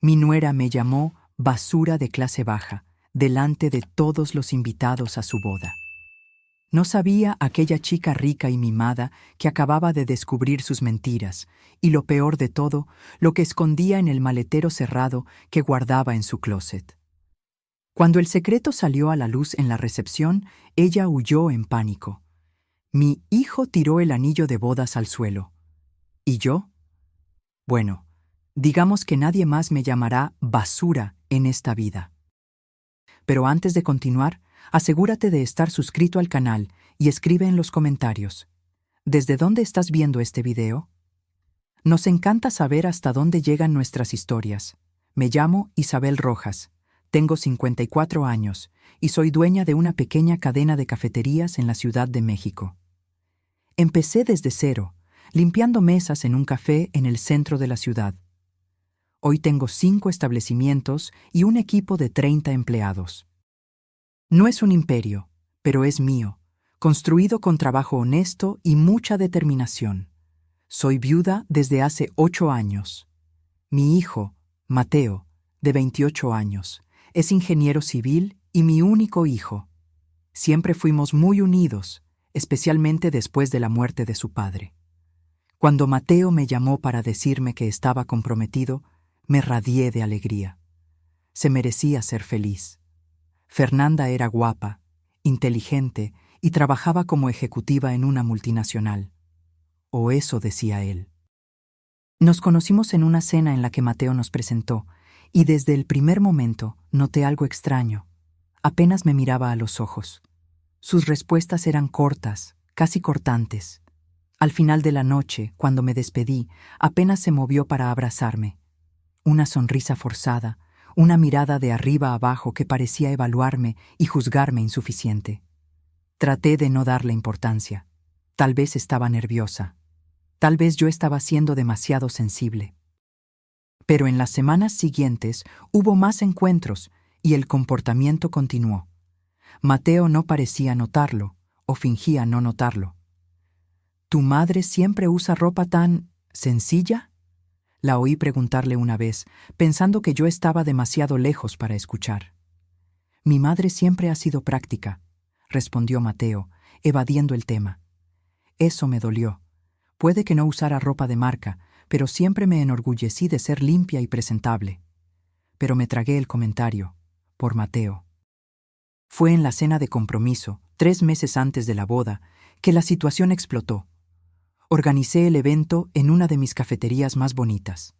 Mi nuera me llamó basura de clase baja, delante de todos los invitados a su boda. No sabía aquella chica rica y mimada que acababa de descubrir sus mentiras, y lo peor de todo, lo que escondía en el maletero cerrado que guardaba en su closet. Cuando el secreto salió a la luz en la recepción, ella huyó en pánico. Mi hijo tiró el anillo de bodas al suelo. ¿Y yo? Bueno, digamos que nadie más me llamará basura en esta vida. Pero antes de continuar, asegúrate de estar suscrito al canal y escribe en los comentarios: ¿desde dónde estás viendo este video? Nos encanta saber hasta dónde llegan nuestras historias. Me llamo Isabel Rojas, tengo 54 años y soy dueña de una pequeña cadena de cafeterías en la Ciudad de México. Empecé desde cero, limpiando mesas en un café en el centro de la ciudad. Hoy tengo 5 establecimientos y un equipo de 30 empleados. No es un imperio, pero es mío, construido con trabajo honesto y mucha determinación. Soy viuda desde hace 8 años. Mi hijo, Mateo, de 28 años, es ingeniero civil y mi único hijo. Siempre fuimos muy unidos, especialmente después de la muerte de su padre. Cuando Mateo me llamó para decirme que estaba comprometido, me radié de alegría. Se merecía ser feliz. Fernanda era guapa, inteligente y trabajaba como ejecutiva en una multinacional. O eso decía él. Nos conocimos en una cena en la que Mateo nos presentó, y desde el primer momento noté algo extraño. Apenas me miraba a los ojos. Sus respuestas eran cortas, casi cortantes. Al final de la noche, cuando me despedí, apenas se movió para abrazarme. Una sonrisa forzada, una mirada de arriba a abajo que parecía evaluarme y juzgarme insuficiente. Traté de no darle importancia. Tal vez estaba nerviosa. Tal vez yo estaba siendo demasiado sensible. Pero en las semanas siguientes hubo más encuentros y el comportamiento continuó. Mateo no parecía notarlo, o fingía no notarlo. ¿Tu madre siempre usa ropa tan sencilla?, la oí preguntarle una vez, pensando que yo estaba demasiado lejos para escuchar. Mi madre siempre ha sido práctica, respondió Mateo, evadiendo el tema. Eso me dolió. Puede que no usara ropa de marca, pero siempre me enorgullecí de ser limpia y presentable. Pero me tragué el comentario, por Mateo. Fue en la cena de compromiso, 3 meses antes de la boda, que la situación explotó. Organicé el evento en una de mis cafeterías más bonitas.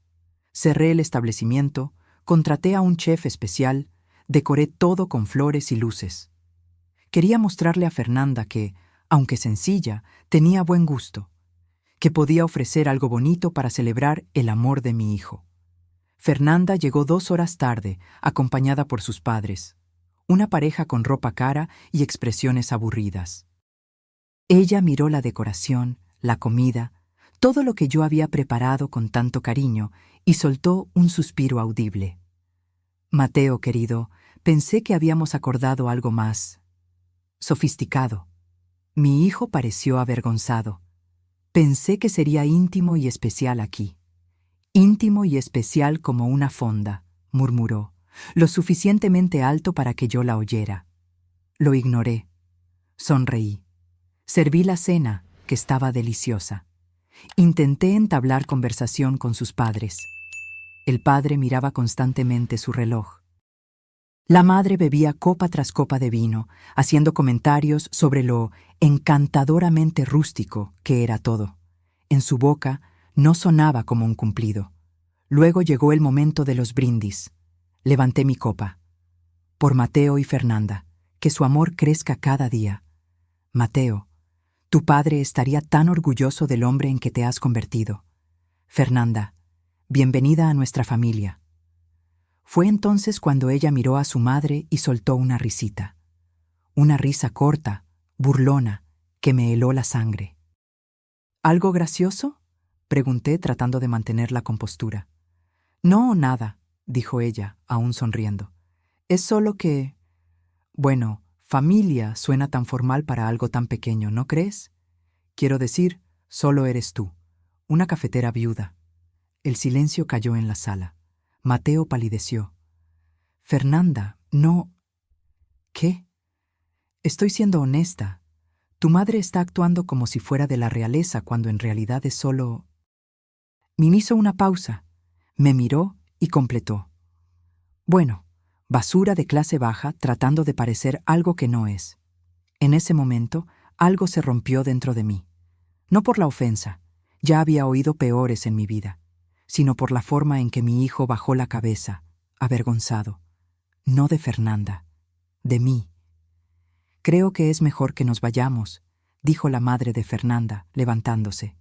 Cerré el establecimiento, contraté a un chef especial, decoré todo con flores y luces. Quería mostrarle a Fernanda que, aunque sencilla, tenía buen gusto, que podía ofrecer algo bonito para celebrar el amor de mi hijo. Fernanda llegó 2 horas tarde, acompañada por sus padres, una pareja con ropa cara y expresiones aburridas. Ella miró la decoración, la comida, todo lo que yo había preparado con tanto cariño, y soltó un suspiro audible. Mateo, querido, pensé que habíamos acordado algo más sofisticado. Mi hijo pareció avergonzado. Pensé que sería íntimo y especial aquí. Íntimo y especial como una fonda, murmuró, lo suficientemente alto para que yo la oyera. Lo ignoré. Sonreí. Serví la cena, que estaba deliciosa. Intenté entablar conversación con sus padres. El padre miraba constantemente su reloj. La madre bebía copa tras copa de vino, haciendo comentarios sobre lo encantadoramente rústico que era todo. En su boca no sonaba como un cumplido. Luego llegó el momento de los brindis. Levanté mi copa. Por Mateo y Fernanda, que su amor crezca cada día. Mateo, tu padre estaría tan orgulloso del hombre en que te has convertido. Fernanda, bienvenida a nuestra familia. Fue entonces cuando ella miró a su madre y soltó una risita. Una risa corta, burlona, que me heló la sangre. ¿Algo gracioso?, pregunté tratando de mantener la compostura. No, nada, dijo ella, aún sonriendo. Es solo que... Bueno, familia suena tan formal para algo tan pequeño, ¿no crees? Quiero decir, solo eres tú, una cafetera viuda. El silencio cayó en la sala. Mateo palideció. Fernanda, no. ¿Qué? Estoy siendo honesta. Tu madre está actuando como si fuera de la realeza cuando en realidad es solo... Min hizo una pausa, me miró y completó. Bueno, basura de clase baja tratando de parecer algo que no es. En ese momento, algo se rompió dentro de mí. No por la ofensa, ya había oído peores en mi vida, sino por la forma en que mi hijo bajó la cabeza, avergonzado. No de Fernanda, de mí. Creo que es mejor que nos vayamos, dijo la madre de Fernanda, levantándose.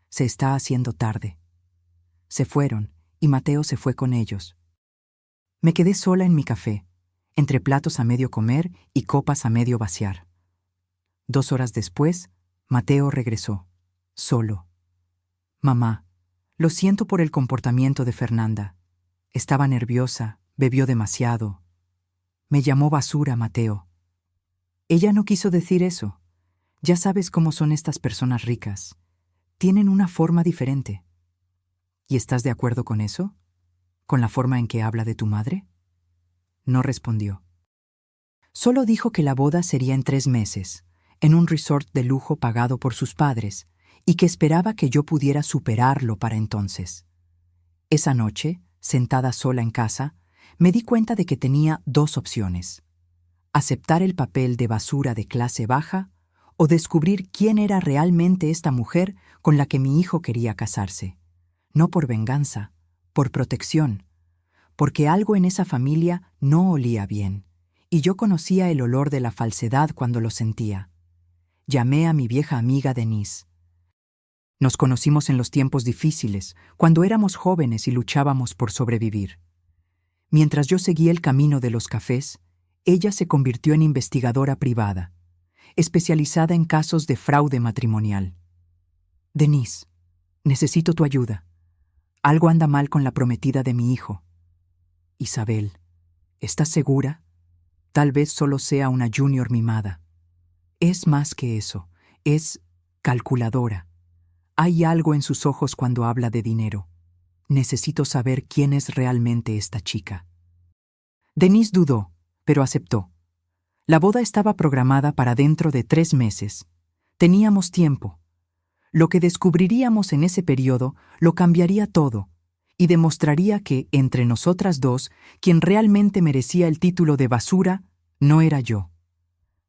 Se está haciendo tarde. Se fueron, y Mateo se fue con ellos. Me quedé sola en mi café, entre platos a medio comer y copas a medio vaciar. 2 horas después, Mateo regresó, solo. Mamá, lo siento por el comportamiento de Fernanda. Estaba nerviosa, bebió demasiado. Me llamó basura, Mateo. Ella no quiso decir eso. Ya sabes cómo son estas personas ricas. Tienen una forma diferente. ¿Y estás de acuerdo con eso? ¿Con la forma en que habla de tu madre? No respondió. Solo dijo que la boda sería en 3 meses, en un resort de lujo pagado por sus padres, y que esperaba que yo pudiera superarlo para entonces. Esa noche, sentada sola en casa, me di cuenta de que tenía 2 opciones: aceptar el papel de basura de clase baja o descubrir quién era realmente esta mujer con la que mi hijo quería casarse. No por venganza, por protección, porque algo en esa familia no olía bien, y yo conocía el olor de la falsedad cuando lo sentía. Llamé a mi vieja amiga Denise. Nos conocimos en los tiempos difíciles, cuando éramos jóvenes y luchábamos por sobrevivir. Mientras yo seguía el camino de los cafés, ella se convirtió en investigadora privada, especializada en casos de fraude matrimonial. Denise, necesito tu ayuda. Algo anda mal con la prometida de mi hijo. Isabel, ¿estás segura? Tal vez solo sea una junior mimada. Es más que eso, es calculadora. Hay algo en sus ojos cuando habla de dinero. Necesito saber quién es realmente esta chica. Denise dudó, pero aceptó. La boda estaba programada para dentro de 3 meses. Teníamos tiempo. Lo que descubriríamos en ese periodo lo cambiaría todo y demostraría que, entre nosotras dos, quien realmente merecía el título de basura no era yo.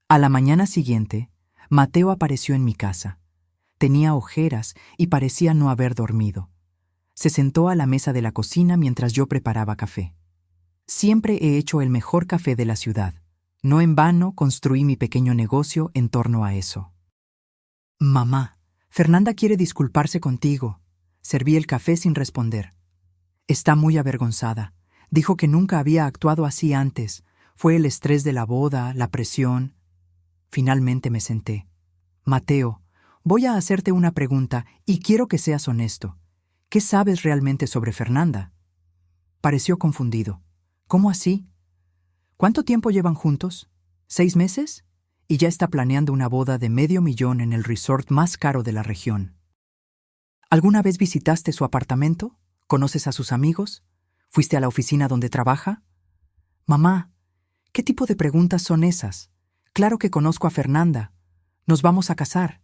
A la mañana siguiente, Mateo apareció en mi casa. Tenía ojeras y parecía no haber dormido. Se sentó a la mesa de la cocina mientras yo preparaba café. Siempre he hecho el mejor café de la ciudad. No en vano construí mi pequeño negocio en torno a eso. Mamá, Fernanda quiere disculparse contigo. Serví el café sin responder. Está muy avergonzada. Dijo que nunca había actuado así antes. Fue el estrés de la boda, la presión. Finalmente me senté. Mateo, voy a hacerte una pregunta y quiero que seas honesto. ¿Qué sabes realmente sobre Fernanda? Pareció confundido. ¿Cómo así? ¿Cuánto tiempo llevan juntos? ¿6 meses? Y ya está planeando una boda de $500,000 en el resort más caro de la región. ¿Alguna vez visitaste su apartamento? ¿Conoces a sus amigos? ¿Fuiste a la oficina donde trabaja? Mamá, ¿qué tipo de preguntas son esas? Claro que conozco a Fernanda. Nos vamos a casar.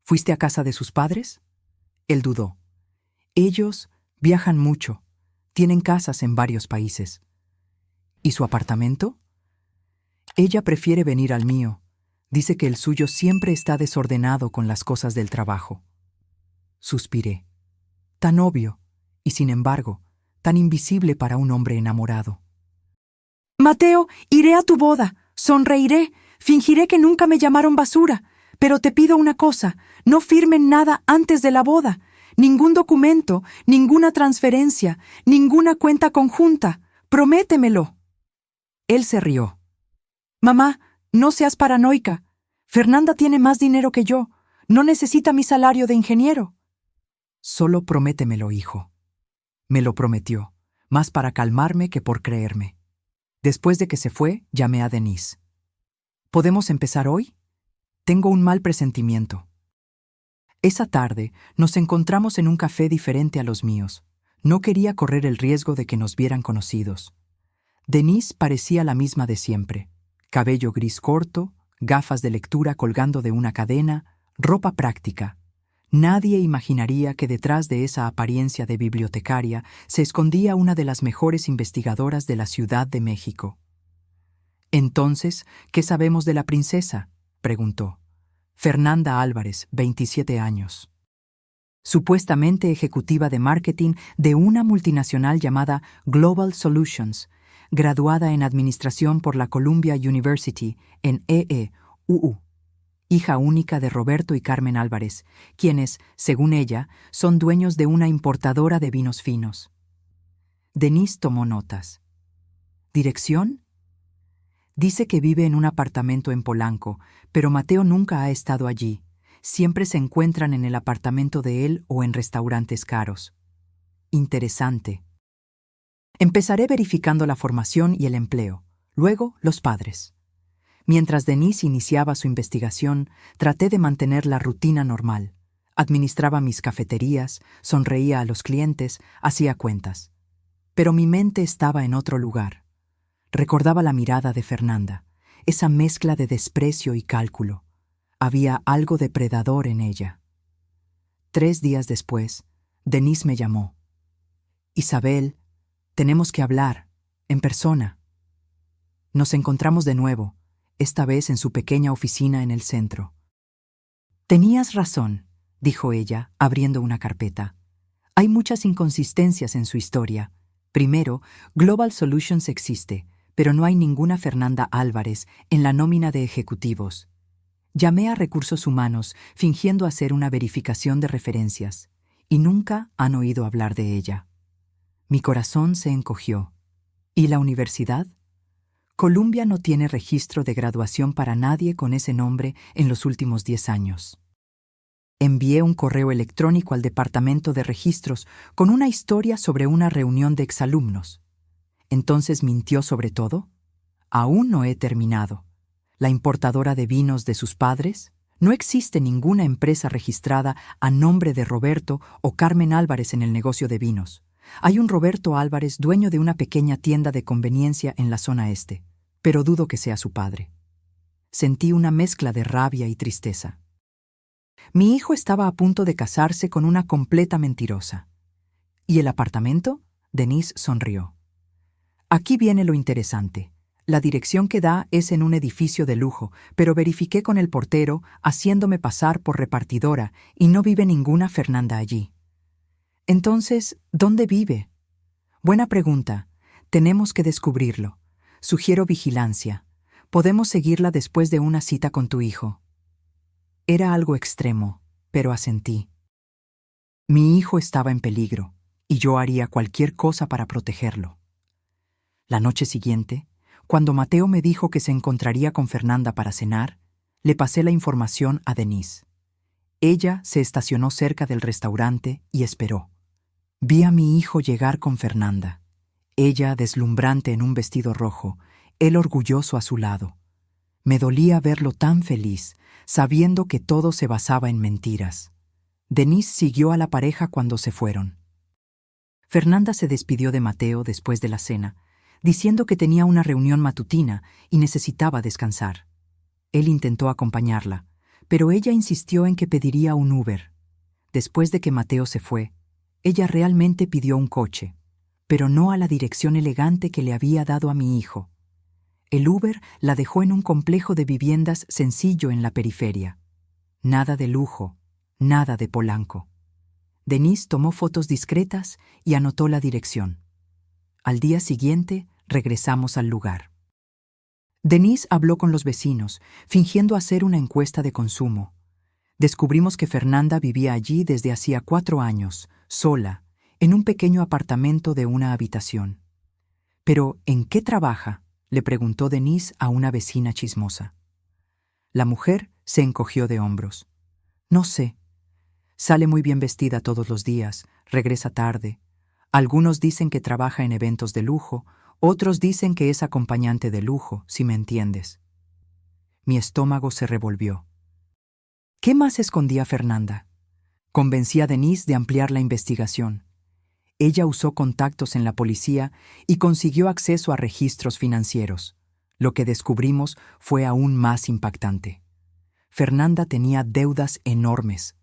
¿Fuiste a casa de sus padres? Él dudó. Ellos viajan mucho. Tienen casas en varios países. ¿Y su apartamento? Ella prefiere venir al mío. Dice que el suyo siempre está desordenado con las cosas del trabajo. Suspiré. Tan obvio, y sin embargo, tan invisible para un hombre enamorado. Mateo, iré a tu boda, sonreiré, fingiré que nunca me llamaron basura, pero te pido una cosa, no firmen nada antes de la boda, ningún documento, ninguna transferencia, ninguna cuenta conjunta, prométemelo. Él se rió. Mamá, no seas paranoica. Fernanda tiene más dinero que yo. No necesita mi salario de ingeniero. Solo prométemelo, hijo. Me lo prometió, más para calmarme que por creerme. Después de que se fue, llamé a Denise. ¿Podemos empezar hoy? Tengo un mal presentimiento. Esa tarde nos encontramos en un café diferente a los míos. No quería correr el riesgo de que nos vieran conocidos. Denise parecía la misma de siempre. Cabello gris corto, gafas de lectura colgando de una cadena, ropa práctica. Nadie imaginaría que detrás de esa apariencia de bibliotecaria se escondía una de las mejores investigadoras de la Ciudad de México. «Entonces, ¿qué sabemos de la princesa?», preguntó. Fernanda Álvarez, 27 años. Supuestamente ejecutiva de marketing de una multinacional llamada Global Solutions, graduada en Administración por la Columbia University en EEUU. Hija única de Roberto y Carmen Álvarez, quienes, según ella, son dueños de una importadora de vinos finos. Denise tomó notas. ¿Dirección? Dice que vive en un apartamento en Polanco, pero Mateo nunca ha estado allí. Siempre se encuentran en el apartamento de él o en restaurantes caros. Interesante. Empezaré verificando la formación y el empleo, luego los padres. Mientras Denise iniciaba su investigación, traté de mantener la rutina normal. Administraba mis cafeterías, sonreía a los clientes, hacía cuentas. Pero mi mente estaba en otro lugar. Recordaba la mirada de Fernanda, esa mezcla de desprecio y cálculo. Había algo depredador en ella. 3 días después, Denise me llamó. «Isabel, tenemos que hablar, en persona». Nos encontramos de nuevo, esta vez en su pequeña oficina en el centro. «Tenías razón», dijo ella, abriendo una carpeta. «Hay muchas inconsistencias en su historia. Primero, Global Solutions existe, pero no hay ninguna Fernanda Álvarez en la nómina de ejecutivos. Llamé a Recursos Humanos fingiendo hacer una verificación de referencias, y nunca han oído hablar de ella». Mi corazón se encogió. ¿Y la universidad? Columbia no tiene registro de graduación para nadie con ese nombre en los últimos 10 años. Envié un correo electrónico al departamento de registros con una historia sobre una reunión de exalumnos. ¿Entonces mintió sobre todo? Aún no he terminado. ¿La importadora de vinos de sus padres? No existe ninguna empresa registrada a nombre de Roberto o Carmen Álvarez en el negocio de vinos. Hay un Roberto Álvarez, dueño de una pequeña tienda de conveniencia en la zona este, pero dudo que sea su padre. Sentí una mezcla de rabia y tristeza. Mi hijo estaba a punto de casarse con una completa mentirosa. ¿Y el apartamento? Denise sonrió. Aquí viene lo interesante. La dirección que da es en un edificio de lujo, pero verifiqué con el portero, haciéndome pasar por repartidora, y no vive ninguna Fernanda allí. Entonces, ¿dónde vive? Buena pregunta. Tenemos que descubrirlo. Sugiero vigilancia. Podemos seguirla después de una cita con tu hijo. Era algo extremo, pero asentí. Mi hijo estaba en peligro, y yo haría cualquier cosa para protegerlo. La noche siguiente, cuando Mateo me dijo que se encontraría con Fernanda para cenar, le pasé la información a Denise. Ella se estacionó cerca del restaurante y esperó. Vi a mi hijo llegar con Fernanda, ella deslumbrante en un vestido rojo, él orgulloso a su lado. Me dolía verlo tan feliz, sabiendo que todo se basaba en mentiras. Denise siguió a la pareja cuando se fueron. Fernanda se despidió de Mateo después de la cena, diciendo que tenía una reunión matutina y necesitaba descansar. Él intentó acompañarla, pero ella insistió en que pediría un Uber. Después de que Mateo se fue, ella realmente pidió un coche, pero no a la dirección elegante que le había dado a mi hijo. El Uber la dejó en un complejo de viviendas sencillo en la periferia. Nada de lujo, nada de Polanco. Denise tomó fotos discretas y anotó la dirección. Al día siguiente, regresamos al lugar. Denise habló con los vecinos, fingiendo hacer una encuesta de consumo. Descubrimos que Fernanda vivía allí desde hacía 4 años, sola, en un pequeño apartamento de una habitación. «¿Pero en qué trabaja?», le preguntó Denise a una vecina chismosa. La mujer se encogió de hombros. «No sé. Sale muy bien vestida todos los días, regresa tarde. Algunos dicen que trabaja en eventos de lujo, otros dicen que es acompañante de lujo, si me entiendes». Mi estómago se revolvió. ¿Qué más escondía Fernanda? Convencí a Denise de ampliar la investigación. ella usó contactos en la policía y consiguió acceso a registros financieros. Lo que descubrimos fue aún más impactante. Fernanda tenía deudas enormes,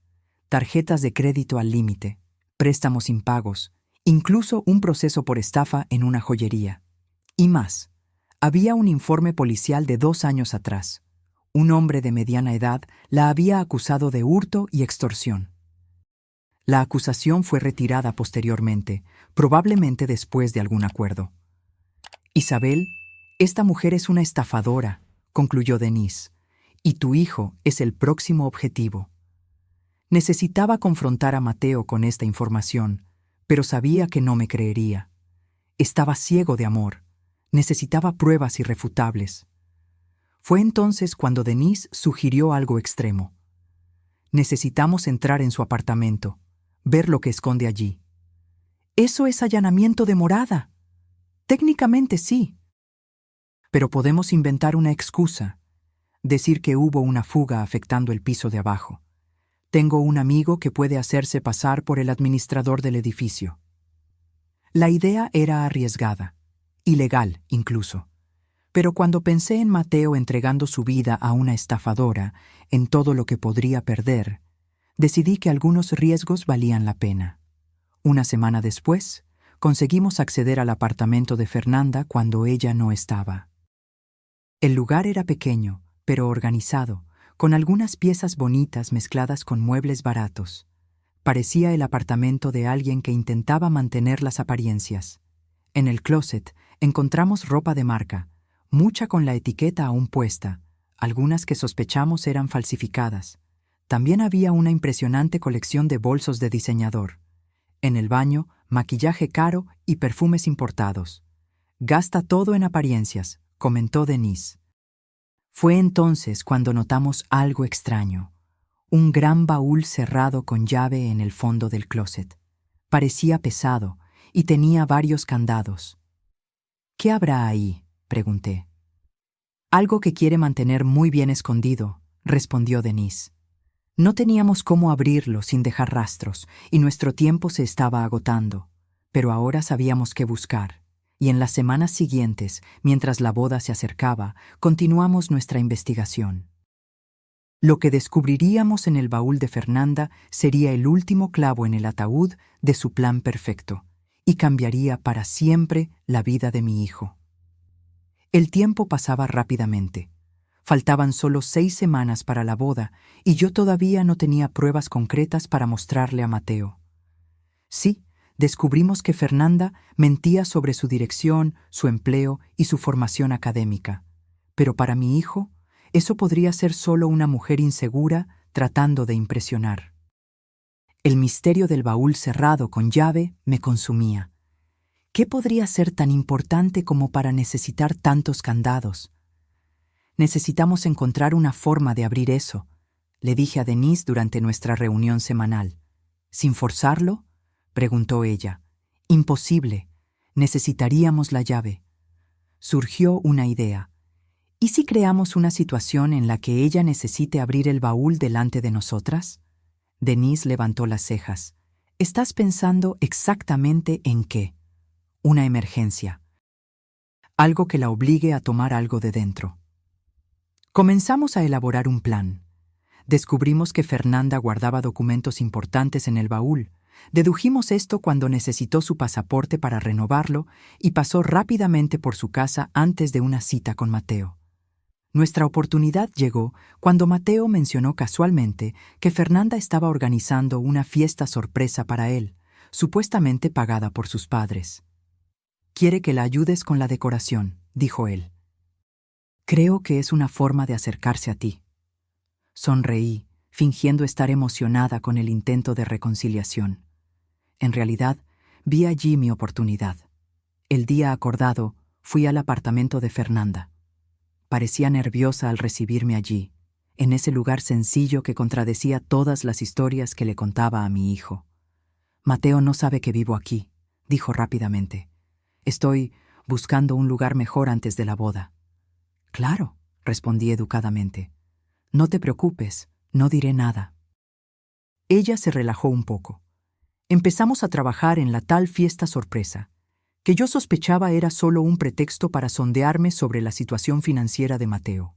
tarjetas de crédito al límite, préstamos impagos, incluso un proceso por estafa en una joyería. Y más, había un informe policial de 2 años atrás. Un hombre de mediana edad la había acusado de hurto y extorsión. La acusación fue retirada posteriormente, probablemente después de algún acuerdo. Isabel, esta mujer es una estafadora, concluyó Denise, y tu hijo es el próximo objetivo. Necesitaba confrontar a Mateo con esta información, pero sabía que no me creería. Estaba ciego de amor. Necesitaba pruebas irrefutables. Fue entonces cuando Denise sugirió algo extremo. Necesitamos entrar en su apartamento, ver lo que esconde allí. Eso es allanamiento de morada. Técnicamente sí. Pero podemos inventar una excusa, decir que hubo una fuga afectando el piso de abajo. Tengo un amigo que puede hacerse pasar por el administrador del edificio. La idea era arriesgada, ilegal incluso. Pero cuando pensé en Mateo entregando su vida a una estafadora, en todo lo que podría perder, decidí que algunos riesgos valían la pena. Una semana después, conseguimos acceder al apartamento de Fernanda cuando ella no estaba. El lugar era pequeño, pero organizado, con algunas piezas bonitas mezcladas con muebles baratos. Parecía el apartamento de alguien que intentaba mantener las apariencias. En el closet encontramos ropa de marca, mucha con la etiqueta aún puesta, algunas que sospechamos eran falsificadas. También había una impresionante colección de bolsos de diseñador. En el baño, maquillaje caro y perfumes importados. Gasta todo en apariencias, comentó Denise. Fue entonces cuando notamos algo extraño. Un gran baúl cerrado con llave en el fondo del closet. Parecía pesado y tenía varios candados. ¿Qué habrá ahí?, pregunté. Algo que quiere mantener muy bien escondido, respondió Denise. No teníamos cómo abrirlo sin dejar rastros, y nuestro tiempo se estaba agotando. Pero ahora sabíamos qué buscar, y en las semanas siguientes, mientras la boda se acercaba, continuamos nuestra investigación. Lo que descubriríamos en el baúl de Fernanda sería el último clavo en el ataúd de su plan perfecto, y cambiaría para siempre la vida de mi hijo. El tiempo pasaba rápidamente. Faltaban solo 6 semanas para la boda, y yo todavía no tenía pruebas concretas para mostrarle a Mateo. Sí, descubrimos que Fernanda mentía sobre su dirección, su empleo y su formación académica. Pero para mi hijo, eso podría ser solo una mujer insegura tratando de impresionar. El misterio del baúl cerrado con llave me consumía. ¿Qué podría ser tan importante como para necesitar tantos candados? Necesitamos encontrar una forma de abrir eso, le dije a Denise durante nuestra reunión semanal. ¿Sin forzarlo?, preguntó ella. Imposible. Necesitaríamos la llave. Surgió una idea. ¿Y si creamos una situación en la que ella necesite abrir el baúl delante de nosotras? Denise levantó las cejas. ¿Estás pensando exactamente en qué? Una emergencia. Algo que la obligue a tomar algo de dentro. Comenzamos a elaborar un plan. Descubrimos que Fernanda guardaba documentos importantes en el baúl. Dedujimos esto cuando necesitó su pasaporte para renovarlo y pasó rápidamente por su casa antes de una cita con Mateo. Nuestra oportunidad llegó cuando Mateo mencionó casualmente que Fernanda estaba organizando una fiesta sorpresa para él, supuestamente pagada por sus padres. «Quiere que la ayudes con la decoración», dijo él. «Creo que es una forma de acercarse a ti». Sonreí, fingiendo estar emocionada con el intento de reconciliación. En realidad, vi allí mi oportunidad. El día acordado, fui al apartamento de Fernanda. Parecía nerviosa al recibirme allí, en ese lugar sencillo que contradecía todas las historias que le contaba a mi hijo. «Mateo no sabe que vivo aquí», dijo rápidamente. «Estoy buscando un lugar mejor antes de la boda». «Claro», respondí educadamente. «No te preocupes, no diré nada». Ella se relajó un poco. Empezamos a trabajar en la tal fiesta sorpresa, que yo sospechaba era solo un pretexto para sondearme sobre la situación financiera de Mateo.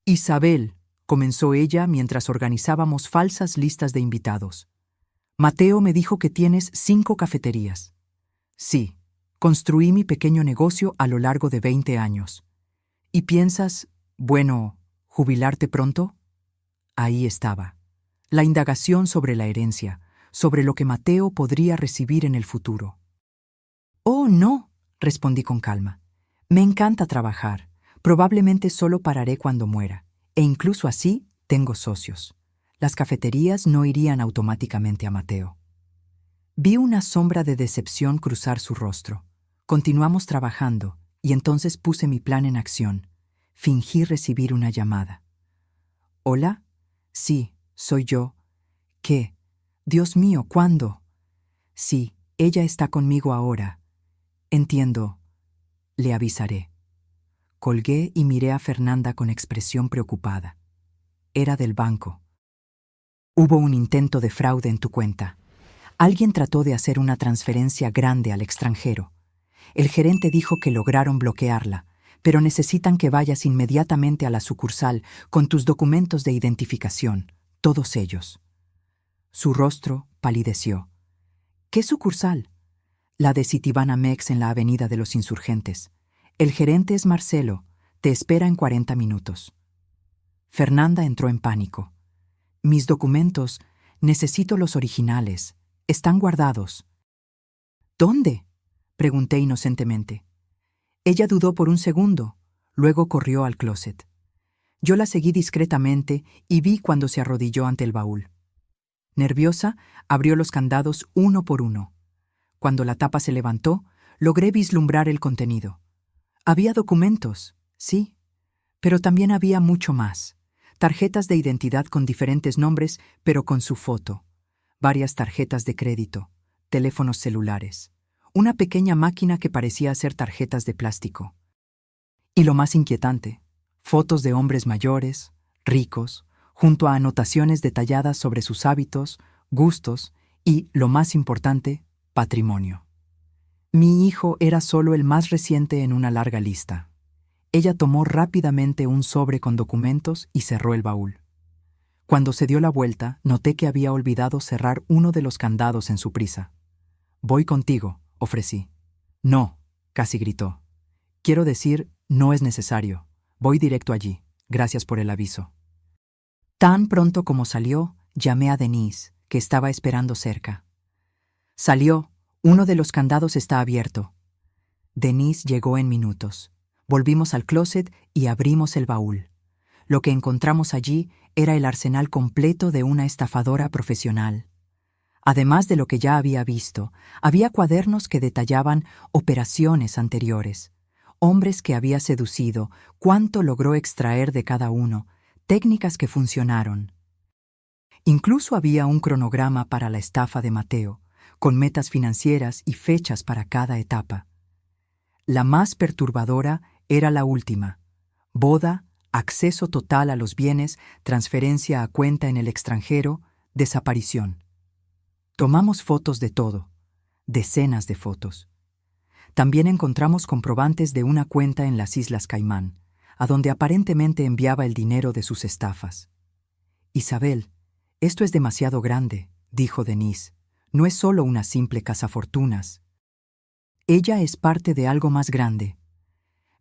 Isabel, comenzó ella mientras organizábamos falsas listas de invitados. Mateo me dijo que tienes 5 cafeterías. Sí, construí mi pequeño negocio a lo largo de 20 años. ¿Y piensas, bueno, jubilarte pronto? Ahí estaba. La indagación sobre la herencia, sobre lo que Mateo podría recibir en el futuro. Oh, no, respondí con calma. Me encanta trabajar. Probablemente solo pararé cuando muera. E incluso así, tengo socios. Las cafeterías no irían automáticamente a Mateo. Vi una sombra de decepción cruzar su rostro. Continuamos trabajando, y entonces puse mi plan en acción. Fingí recibir una llamada. ¿Hola? Sí, soy yo. ¿Qué? Dios mío, ¿cuándo? Sí, ella está conmigo ahora. Entiendo. Le avisaré. Colgué y miré a Fernanda con expresión preocupada. Era del banco. Hubo un intento de fraude en tu cuenta. Alguien trató de hacer una transferencia grande al extranjero. El gerente dijo que lograron bloquearla, pero necesitan que vayas inmediatamente a la sucursal con tus documentos de identificación, todos ellos. Su rostro palideció. ¿Qué sucursal? La de Citibanamex en la Avenida de los Insurgentes. El gerente es Marcelo. Te espera en 40 minutos. Fernanda entró en pánico. Mis documentos, necesito los originales. Están guardados. ¿Dónde? Pregunté inocentemente. Ella dudó por un segundo, luego corrió al closet. Yo la seguí discretamente y vi cuando se arrodilló ante el baúl. Nerviosa, abrió los candados uno por uno. Cuando la tapa se levantó, logré vislumbrar el contenido. Había documentos, sí, pero también había mucho más. Tarjetas de identidad con diferentes nombres, pero con su foto. Varias tarjetas de crédito, teléfonos celulares. Una pequeña máquina que parecía ser tarjetas de plástico. Y lo más inquietante, fotos de hombres mayores, ricos, junto a anotaciones detalladas sobre sus hábitos, gustos y, lo más importante, patrimonio. Mi hijo era solo el más reciente en una larga lista. Ella tomó rápidamente un sobre con documentos y cerró el baúl. Cuando se dio la vuelta, noté que había olvidado cerrar uno de los candados en su prisa. «Voy contigo», ofrecí. «No», casi gritó. «Quiero decir, no es necesario. Voy directo allí. Gracias por el aviso». Tan pronto como salió, llamé a Denise, que estaba esperando cerca. Salió. Uno de los candados está abierto. Denise llegó en minutos. Volvimos al closet y abrimos el baúl. Lo que encontramos allí era el arsenal completo de una estafadora profesional. Además de lo que ya había visto, había cuadernos que detallaban operaciones anteriores, hombres que había seducido, cuánto logró extraer de cada uno, técnicas que funcionaron. Incluso había un cronograma para la estafa de Mateo, con metas financieras y fechas para cada etapa. La más perturbadora era la última: boda, acceso total a los bienes, transferencia a cuenta en el extranjero, desaparición. Tomamos fotos de todo, decenas de fotos. También encontramos comprobantes de una cuenta en las Islas Caimán, a donde aparentemente enviaba el dinero de sus estafas. «Isabel, esto es demasiado grande», dijo Denise. «No es solo una simple cazafortunas. Ella es parte de algo más grande.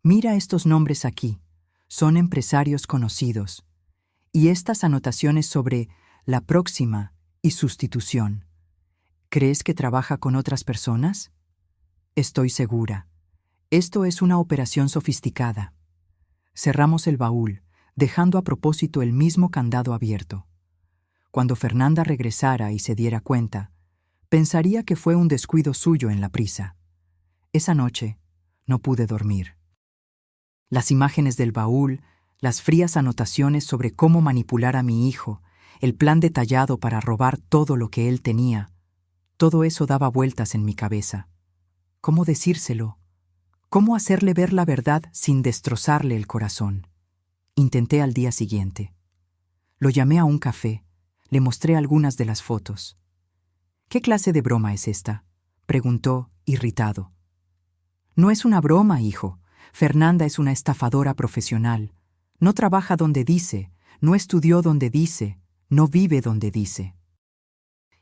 Mira estos nombres aquí. Son empresarios conocidos. Y estas anotaciones sobre la próxima y sustitución. ¿Crees que trabaja con otras personas? Estoy segura. Esto es una operación sofisticada». Cerramos el baúl, dejando a propósito el mismo candado abierto. Cuando Fernanda regresara y se diera cuenta, pensaría que fue un descuido suyo en la prisa. Esa noche no pude dormir. Las imágenes del baúl, las frías anotaciones sobre cómo manipular a mi hijo, el plan detallado para robar todo lo que él tenía, todo eso daba vueltas en mi cabeza. ¿Cómo decírselo? ¿Cómo hacerle ver la verdad sin destrozarle el corazón? Intenté al día siguiente. Lo llamé a un café, le mostré algunas de las fotos. ¿Qué clase de broma es esta?, preguntó, irritado. No es una broma, hijo. Fernanda es una estafadora profesional. No trabaja donde dice, no estudió donde dice, no vive donde dice.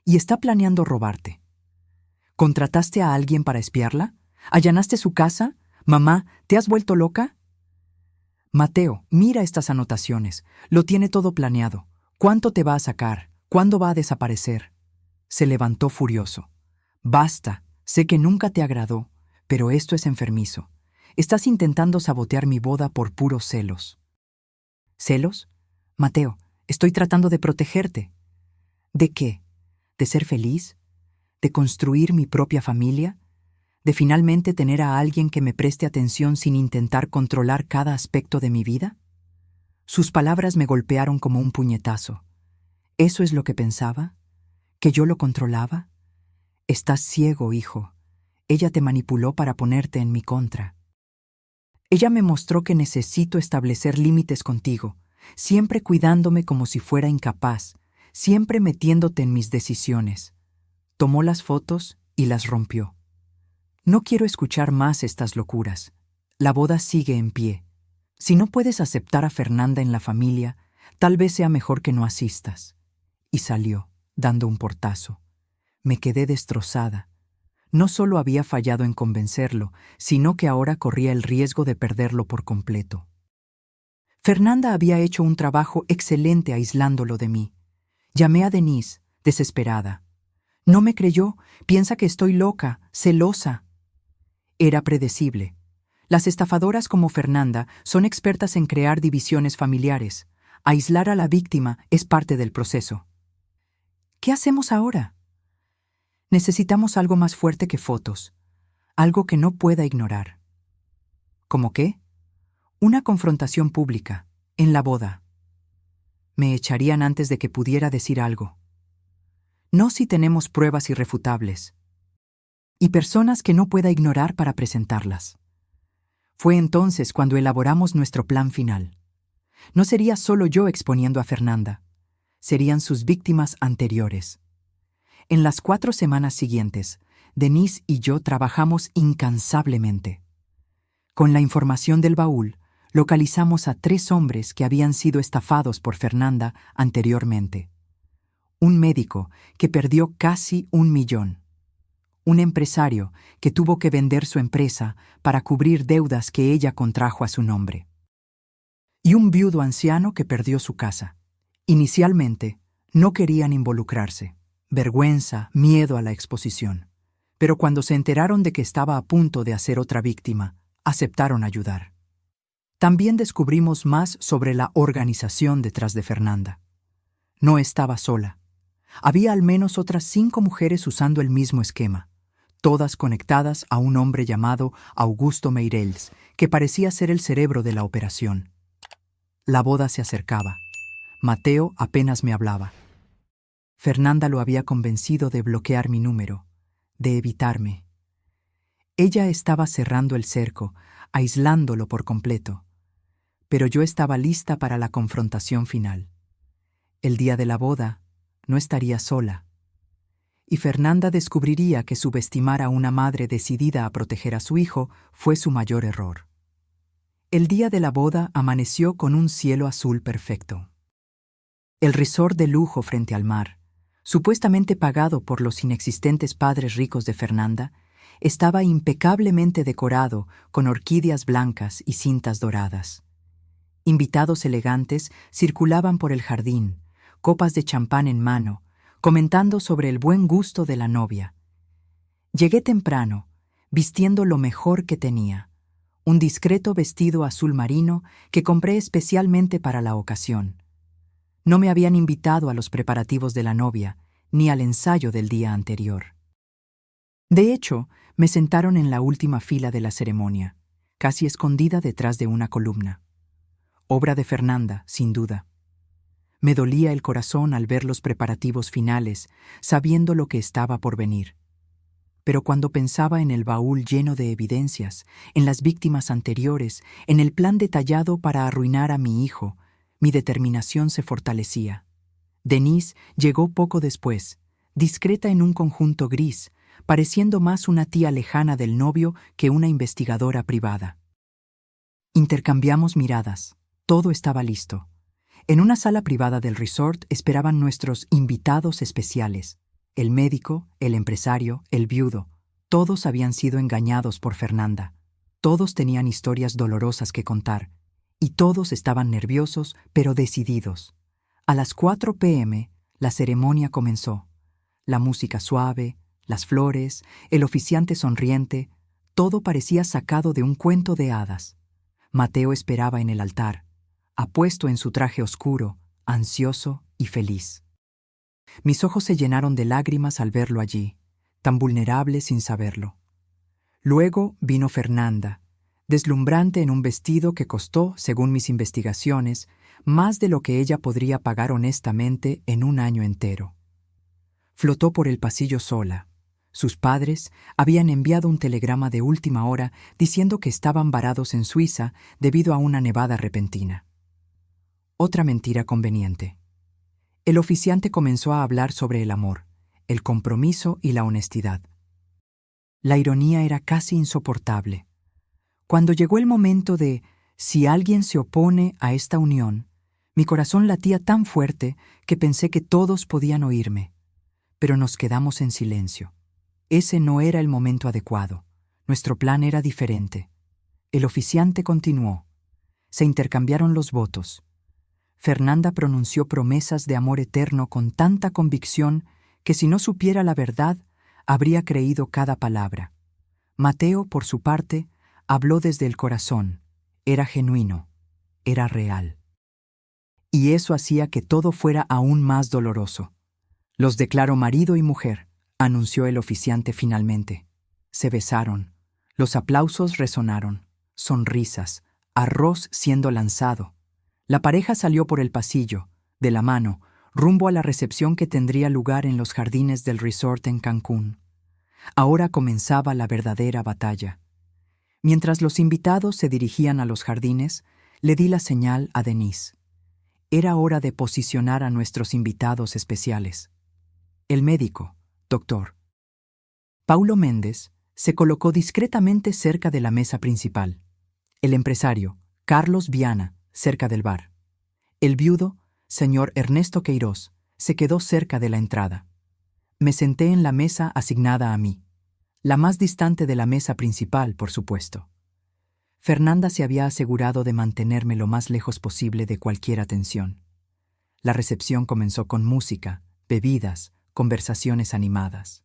Y está planeando robarte. ¿Contrataste a alguien para espiarla? ¿Allanaste su casa? Mamá, ¿te has vuelto loca? Mateo, mira estas anotaciones. Lo tiene todo planeado. ¿Cuánto te va a sacar? ¿Cuándo va a desaparecer? Se levantó furioso. Basta, sé que nunca te agradó, pero esto es enfermizo. Estás intentando sabotear mi boda por puros celos. ¿Celos? Mateo, estoy tratando de protegerte. ¿De qué? ¿De ser feliz? ¿De construir mi propia familia? ¿De finalmente tener a alguien que me preste atención sin intentar controlar cada aspecto de mi vida? Sus palabras me golpearon como un puñetazo. ¿Eso es lo que pensaba? ¿Que yo lo controlaba? Estás ciego, hijo. Ella te manipuló para ponerte en mi contra. Ella me mostró que necesito establecer límites contigo, siempre cuidándome como si fuera incapaz, siempre metiéndote en mis decisiones. Tomó las fotos y las rompió. No quiero escuchar más estas locuras. La boda sigue en pie. Si no puedes aceptar a Fernanda en la familia, tal vez sea mejor que no asistas. Y salió, dando un portazo. Me quedé destrozada. No solo había fallado en convencerlo, sino que ahora corría el riesgo de perderlo por completo. Fernanda había hecho un trabajo excelente aislándolo de mí. Llamé a Denise, desesperada. No me creyó, piensa que estoy loca, celosa. Era predecible. Las estafadoras como Fernanda son expertas en crear divisiones familiares. Aislar a la víctima es parte del proceso. ¿Qué hacemos ahora? Necesitamos algo más fuerte que fotos, algo que no pueda ignorar. ¿Cómo qué? Una confrontación pública, en la boda. Me echarían antes de que pudiera decir algo. No si tenemos pruebas irrefutables. Y personas que no pueda ignorar para presentarlas. Fue entonces cuando elaboramos nuestro plan final. No sería solo yo exponiendo a Fernanda, serían sus víctimas anteriores. En las 4 semanas siguientes, Denise y yo trabajamos incansablemente. Con la información del baúl, localizamos a 3 hombres que habían sido estafados por Fernanda anteriormente. Un médico que perdió casi 1 millón. Un empresario que tuvo que vender su empresa para cubrir deudas que ella contrajo a su nombre. Y un viudo anciano que perdió su casa. Inicialmente, no querían involucrarse. Vergüenza, miedo a la exposición. Pero cuando se enteraron de que estaba a punto de hacer otra víctima, aceptaron ayudar. También descubrimos más sobre la organización detrás de Fernanda. No estaba sola. Había al menos otras 5 mujeres usando el mismo esquema, todas conectadas a un hombre llamado Augusto Meireles, que parecía ser el cerebro de la operación. La boda se acercaba. Mateo apenas me hablaba. Fernanda lo había convencido de bloquear mi número, de evitarme. Ella estaba cerrando el cerco, aislándolo por completo. Pero yo estaba lista para la confrontación final. El día de la boda, no estaría sola. Y Fernanda descubriría que subestimar a una madre decidida a proteger a su hijo fue su mayor error. El día de la boda amaneció con un cielo azul perfecto. El resort de lujo frente al mar, supuestamente pagado por los inexistentes padres ricos de Fernanda, estaba impecablemente decorado con orquídeas blancas y cintas doradas. Invitados elegantes circulaban por el jardín, copas de champán en mano, comentando sobre el buen gusto de la novia. Llegué temprano, vistiendo lo mejor que tenía, un discreto vestido azul marino que compré especialmente para la ocasión. No me habían invitado a los preparativos de la novia, ni al ensayo del día anterior. De hecho, me sentaron en la última fila de la ceremonia, casi escondida detrás de una columna. Obra de Fernanda, sin duda. Me dolía el corazón al ver los preparativos finales, sabiendo lo que estaba por venir. Pero cuando pensaba en el baúl lleno de evidencias, en las víctimas anteriores, en el plan detallado para arruinar a mi hijo, mi determinación se fortalecía. Denise llegó poco después, discreta en un conjunto gris, pareciendo más una tía lejana del novio que una investigadora privada. Intercambiamos miradas. Todo estaba listo. En una sala privada del resort esperaban nuestros invitados especiales. El médico, el empresario, el viudo. Todos habían sido engañados por Fernanda. Todos tenían historias dolorosas que contar. Y todos estaban nerviosos, pero decididos. A las 4 p.m., la ceremonia comenzó. La música suave, las flores, el oficiante sonriente, todo parecía sacado de un cuento de hadas. Mateo esperaba en el altar, apuesto en su traje oscuro, ansioso y feliz. Mis ojos se llenaron de lágrimas al verlo allí, tan vulnerable sin saberlo. Luego vino Fernanda, deslumbrante en un vestido que costó, según mis investigaciones, más de lo que ella podría pagar honestamente en un año entero. Flotó por el pasillo sola. Sus padres habían enviado un telegrama de última hora diciendo que estaban varados en Suiza debido a una nevada repentina. Otra mentira conveniente. El oficiante comenzó a hablar sobre el amor, el compromiso y la honestidad. La ironía era casi insoportable. Cuando llegó el momento de si alguien se opone a esta unión, mi corazón latía tan fuerte que pensé que todos podían oírme. Pero nos quedamos en silencio. Ese no era el momento adecuado. Nuestro plan era diferente. El oficiante continuó. Se intercambiaron los votos. Fernanda pronunció promesas de amor eterno con tanta convicción que si no supiera la verdad, habría creído cada palabra. Mateo, por su parte, habló desde el corazón. Era genuino. Era real. Y eso hacía que todo fuera aún más doloroso. Los declaro marido y mujer, anunció el oficiante finalmente. Se besaron. Los aplausos resonaron. Sonrisas. Arroz siendo lanzado. La pareja salió por el pasillo, de la mano, rumbo a la recepción que tendría lugar en los jardines del resort en Cancún. Ahora comenzaba la verdadera batalla. Mientras los invitados se dirigían a los jardines, le di la señal a Denise. Era hora de posicionar a nuestros invitados especiales. El médico, Dr. Paulo Méndez, se colocó discretamente cerca de la mesa principal. El empresario, Carlos Viana, cerca del bar. El viudo, señor Ernesto Queiroz, se quedó cerca de la entrada. Me senté en la mesa asignada a mí, la más distante de la mesa principal, por supuesto. Fernanda se había asegurado de mantenerme lo más lejos posible de cualquier atención. La recepción comenzó con música, bebidas, conversaciones animadas.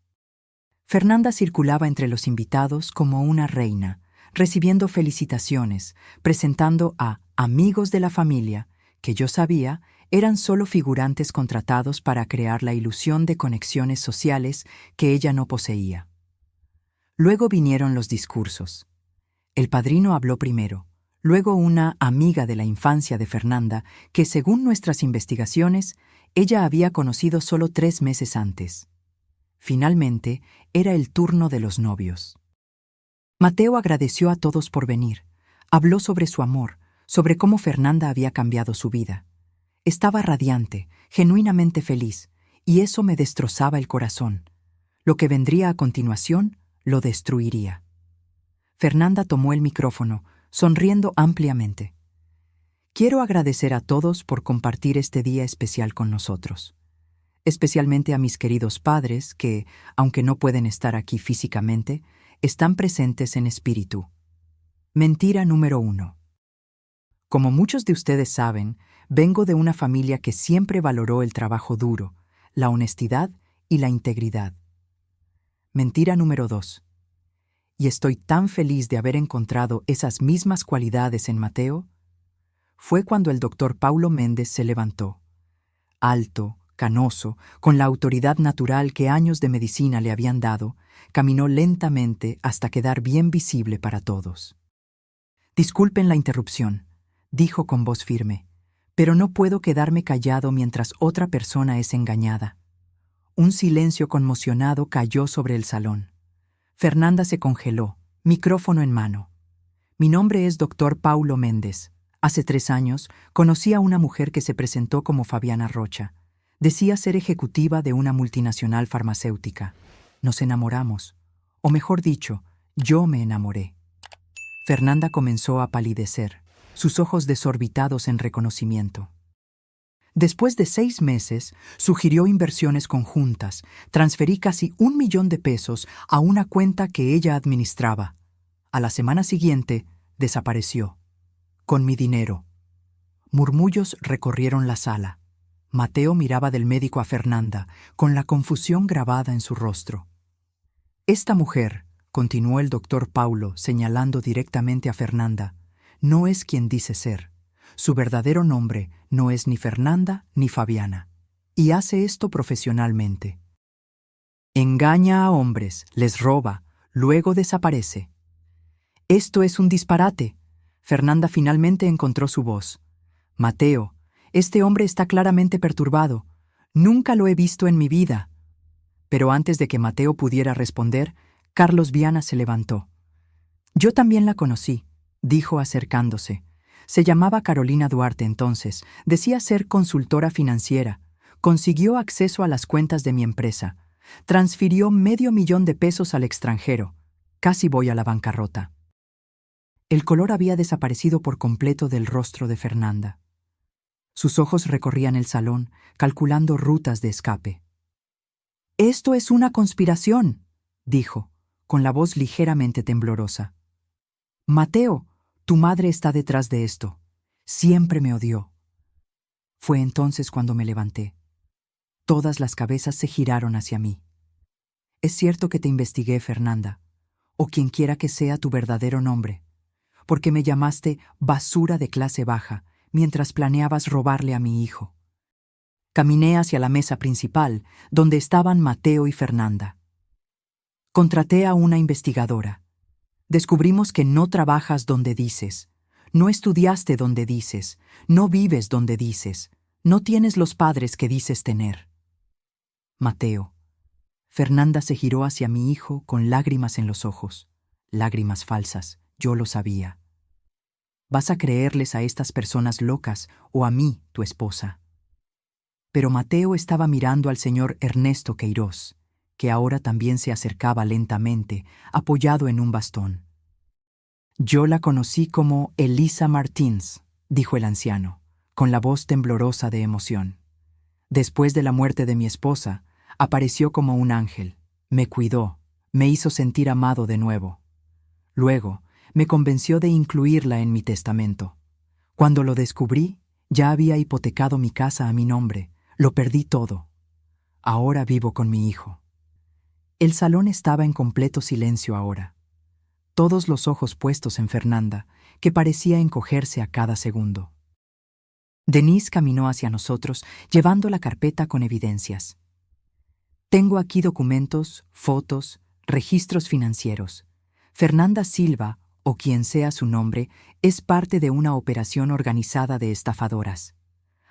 Fernanda circulaba entre los invitados como una reina, recibiendo felicitaciones, presentando a amigos de la familia, que yo sabía eran solo figurantes contratados para crear la ilusión de conexiones sociales que ella no poseía. Luego vinieron los discursos. El padrino habló primero, luego una amiga de la infancia de Fernanda, que según nuestras investigaciones, ella había conocido solo 3 meses antes. Finalmente, era el turno de los novios. Mateo agradeció a todos por venir. Habló sobre su amor, sobre cómo Fernanda había cambiado su vida. Estaba radiante, genuinamente feliz, y eso me destrozaba el corazón. Lo que vendría a continuación lo destruiría. Fernanda tomó el micrófono, sonriendo ampliamente. Quiero agradecer a todos por compartir este día especial con nosotros. Especialmente a mis queridos padres que, aunque no pueden estar aquí físicamente, están presentes en espíritu. Mentira número 1. Como muchos de ustedes saben, vengo de una familia que siempre valoró el trabajo duro, la honestidad y la integridad. Mentira número 2. Y estoy tan feliz de haber encontrado esas mismas cualidades en Mateo. Fue cuando el doctor Paulo Méndez se levantó. Alto, canoso, con la autoridad natural que años de medicina le habían dado, caminó lentamente hasta quedar bien visible para todos. Disculpen la interrupción, dijo con voz firme, pero no puedo quedarme callado mientras otra persona es engañada. Un silencio conmocionado cayó sobre el salón. Fernanda se congeló, micrófono en mano. Mi nombre es Dr. Paulo Méndez. Hace 3 años conocí a una mujer que se presentó como Fabiana Rocha. Decía ser ejecutiva de una multinacional farmacéutica. Nos enamoramos, o mejor dicho, yo me enamoré. Fernanda comenzó a palidecer, sus ojos desorbitados en reconocimiento. Después de 6 meses, sugirió inversiones conjuntas. Transferí casi 1 millón de pesos a una cuenta que ella administraba. A la semana siguiente, desapareció. Con mi dinero. Murmullos recorrieron la sala. Mateo miraba del médico a Fernanda, con la confusión grabada en su rostro. Esta mujer, continuó el doctor Paulo, señalando directamente a Fernanda, no es quien dice ser. Su verdadero nombre no es ni Fernanda ni Fabiana. Y hace esto profesionalmente. Engaña a hombres, les roba, luego desaparece. Esto es un disparate. Fernanda finalmente encontró su voz. Mateo, este hombre está claramente perturbado. Nunca lo he visto en mi vida. Pero antes de que Mateo pudiera responder, Carlos Viana se levantó. Yo también la conocí, dijo acercándose. Se llamaba Carolina Duarte entonces, decía ser consultora financiera. Consiguió acceso a las cuentas de mi empresa. Transfirió $500,000 de pesos al extranjero. Casi voy a la bancarrota. El color había desaparecido por completo del rostro de Fernanda. Sus ojos recorrían el salón, calculando rutas de escape. «Esto es una conspiración», dijo, con la voz ligeramente temblorosa. «Mateo, tu madre está detrás de esto. Siempre me odió». Fue entonces cuando me levanté. Todas las cabezas se giraron hacia mí. «Es cierto que te investigué, Fernanda, o quien quiera que sea tu verdadero nombre, porque me llamaste basura de clase baja mientras planeabas robarle a mi hijo». Caminé hacia la mesa principal, donde estaban Mateo y Fernanda. Contraté a una investigadora. Descubrimos que no trabajas donde dices, no estudiaste donde dices, no vives donde dices, no tienes los padres que dices tener. Mateo. Fernanda se giró hacia mi hijo con lágrimas en los ojos. Lágrimas falsas, yo lo sabía. ¿Vas a creerles a estas personas locas o a mí, tu esposa? Pero Mateo estaba mirando al señor Ernesto Queiroz, que ahora también se acercaba lentamente, apoyado en un bastón. «Yo la conocí como Elisa Martins», dijo el anciano, con la voz temblorosa de emoción. «Después de la muerte de mi esposa, apareció como un ángel. Me cuidó, me hizo sentir amado de nuevo. Luego, me convenció de incluirla en mi testamento. Cuando lo descubrí, ya había hipotecado mi casa a mi nombre. Lo perdí todo. Ahora vivo con mi hijo». El salón estaba en completo silencio ahora. Todos los ojos puestos en Fernanda, que parecía encogerse a cada segundo. Denise caminó hacia nosotros, llevando la carpeta con evidencias. «Tengo aquí documentos, fotos, registros financieros. Fernanda Silva, o quien sea su nombre, es parte de una operación organizada de estafadoras.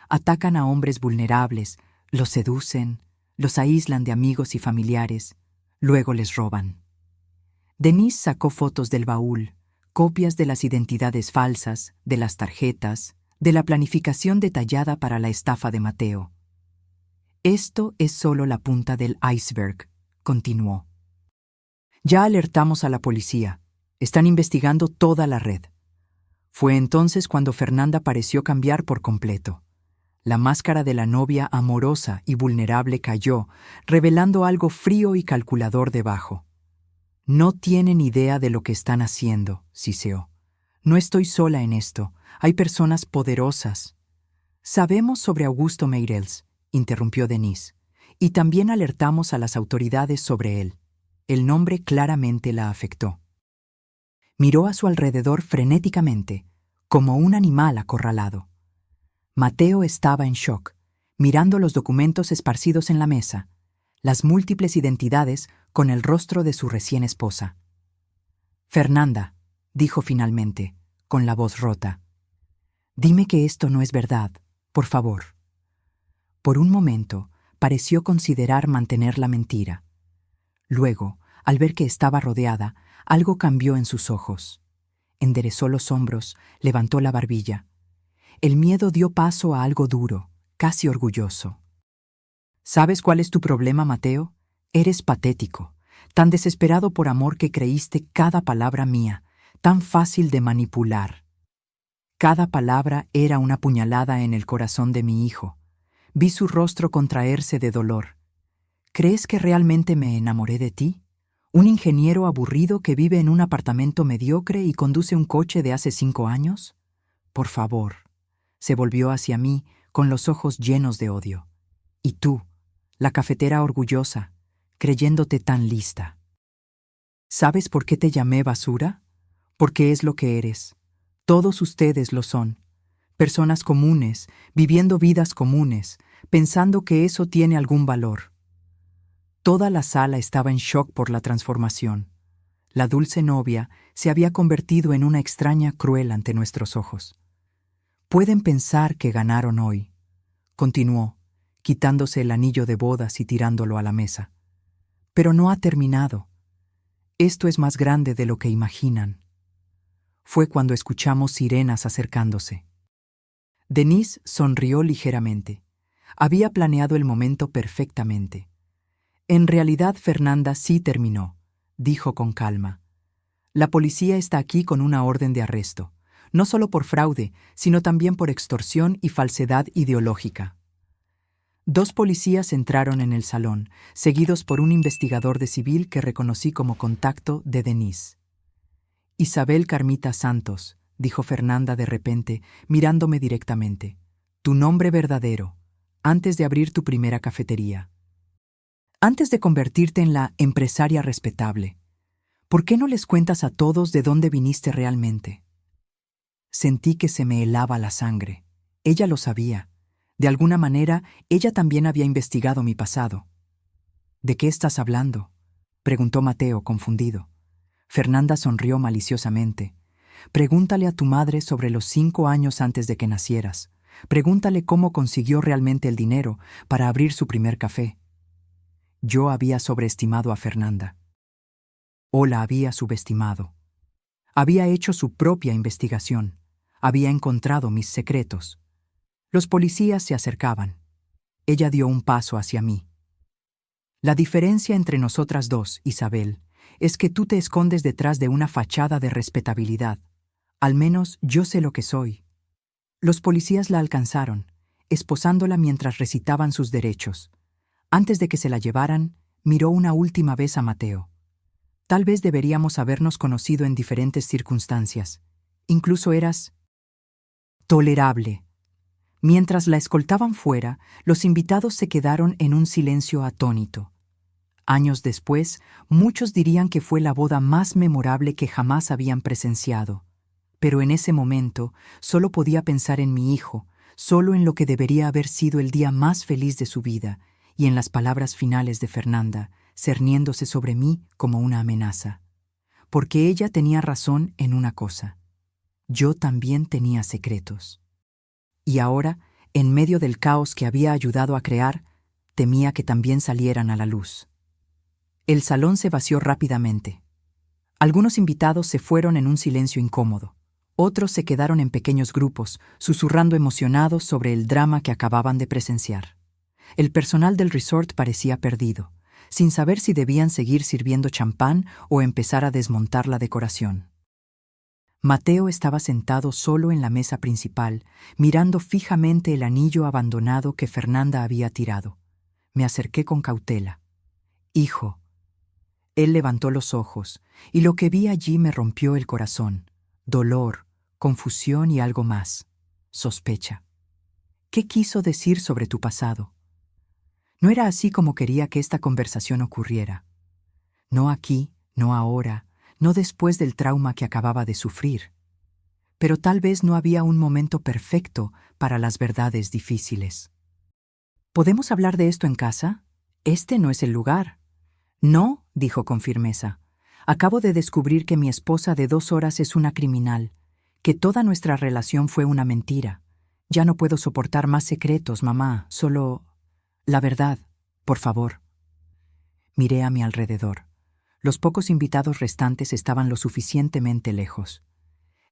Atacan a hombres vulnerables, los seducen, los aíslan de amigos y familiares, luego les roban». Denise sacó fotos del baúl, copias de las identidades falsas, de las tarjetas, de la planificación detallada para la estafa de Mateo. «Esto es solo la punta del iceberg», continuó. «Ya alertamos a la policía. Están investigando toda la red». Fue entonces cuando Fernanda pareció cambiar por completo. La máscara de la novia amorosa y vulnerable cayó, revelando algo frío y calculador debajo. «No tienen idea de lo que están haciendo», siseó. «No estoy sola en esto. Hay personas poderosas». «Sabemos sobre Augusto Meireles», interrumpió Denise, «y también alertamos a las autoridades sobre él». El nombre claramente la afectó. Miró a su alrededor frenéticamente, como un animal acorralado. Mateo estaba en shock, mirando los documentos esparcidos en la mesa, las múltiples identidades con el rostro de su recién esposa. «Fernanda», dijo finalmente, con la voz rota, «dime que esto no es verdad, por favor». Por un momento, pareció considerar mantener la mentira. Luego, al ver que estaba rodeada, algo cambió en sus ojos. Enderezó los hombros, levantó la barbilla. El miedo dio paso a algo duro, casi orgulloso. ¿Sabes cuál es tu problema, Mateo? Eres patético, tan desesperado por amor que creíste cada palabra mía, tan fácil de manipular. Cada palabra era una puñalada en el corazón de mi hijo. Vi su rostro contraerse de dolor. ¿Crees que realmente me enamoré de ti? ¿Un ingeniero aburrido que vive en un apartamento mediocre y conduce un coche de hace 5 años? Por favor. Se volvió hacia mí con los ojos llenos de odio. Y tú, la cafetera orgullosa, creyéndote tan lista. ¿Sabes por qué te llamé basura? Porque es lo que eres. Todos ustedes lo son. Personas comunes, viviendo vidas comunes, pensando que eso tiene algún valor. Toda la sala estaba en shock por la transformación. La dulce novia se había convertido en una extraña cruel ante nuestros ojos. Pueden pensar que ganaron hoy, continuó, quitándose el anillo de bodas y tirándolo a la mesa. Pero no ha terminado. Esto es más grande de lo que imaginan. Fue cuando escuchamos sirenas acercándose. Denise sonrió ligeramente. Había planeado el momento perfectamente. En realidad, Fernanda sí terminó, dijo con calma. La policía está aquí con una orden de arresto, no solo por fraude, sino también por extorsión y falsedad ideológica. 2 policías entraron en el salón, seguidos por un investigador de civil que reconocí como contacto de Denise. Isabel Carmita Santos, dijo Fernanda de repente, mirándome directamente. Tu nombre verdadero, antes de abrir tu primera cafetería. Antes de convertirte en la empresaria respetable, ¿por qué no les cuentas a todos de dónde viniste realmente? Sentí que se me helaba la sangre. Ella lo sabía. De alguna manera, ella también había investigado mi pasado. ¿De qué estás hablando?, preguntó Mateo, confundido. Fernanda sonrió maliciosamente. Pregúntale a tu madre sobre los 5 años antes de que nacieras. Pregúntale cómo consiguió realmente el dinero para abrir su primer café. Yo había sobreestimado a Fernanda. O la había subestimado. Había hecho su propia investigación. Había encontrado mis secretos. Los policías se acercaban. Ella dio un paso hacia mí. La diferencia entre nosotras dos, Isabel, es que tú te escondes detrás de una fachada de respetabilidad. Al menos yo sé lo que soy. Los policías la alcanzaron, esposándola mientras recitaban sus derechos. Antes de que se la llevaran, miró una última vez a Mateo. Tal vez deberíamos habernos conocido en diferentes circunstancias. Incluso eras tolerable. Mientras la escoltaban fuera, los invitados se quedaron en un silencio atónito. Años después, muchos dirían que fue la boda más memorable que jamás habían presenciado. Pero en ese momento, solo podía pensar en mi hijo, solo en lo que debería haber sido el día más feliz de su vida, y en las palabras finales de Fernanda, cerniéndose sobre mí como una amenaza. Porque ella tenía razón en una cosa. Yo también tenía secretos. Y ahora, en medio del caos que había ayudado a crear, temía que también salieran a la luz. El salón se vació rápidamente. Algunos invitados se fueron en un silencio incómodo. Otros se quedaron en pequeños grupos, susurrando emocionados sobre el drama que acababan de presenciar. El personal del resort parecía perdido, sin saber si debían seguir sirviendo champán o empezar a desmontar la decoración. Mateo estaba sentado solo en la mesa principal, mirando fijamente el anillo abandonado que Fernanda había tirado. Me acerqué con cautela. «Hijo». Él levantó los ojos, y lo que vi allí me rompió el corazón. Dolor, confusión y algo más. Sospecha. ¿Qué quiso decir sobre tu pasado? No era así como quería que esta conversación ocurriera. No aquí, no ahora, no después del trauma que acababa de sufrir. Pero tal vez no había un momento perfecto para las verdades difíciles. ¿Podemos hablar de esto en casa? Este no es el lugar. No, dijo con firmeza. Acabo de descubrir que mi esposa de 2 horas es una criminal, que toda nuestra relación fue una mentira. Ya no puedo soportar más secretos, mamá, solo... La verdad, por favor. Miré a mi alrededor. Los pocos invitados restantes estaban lo suficientemente lejos.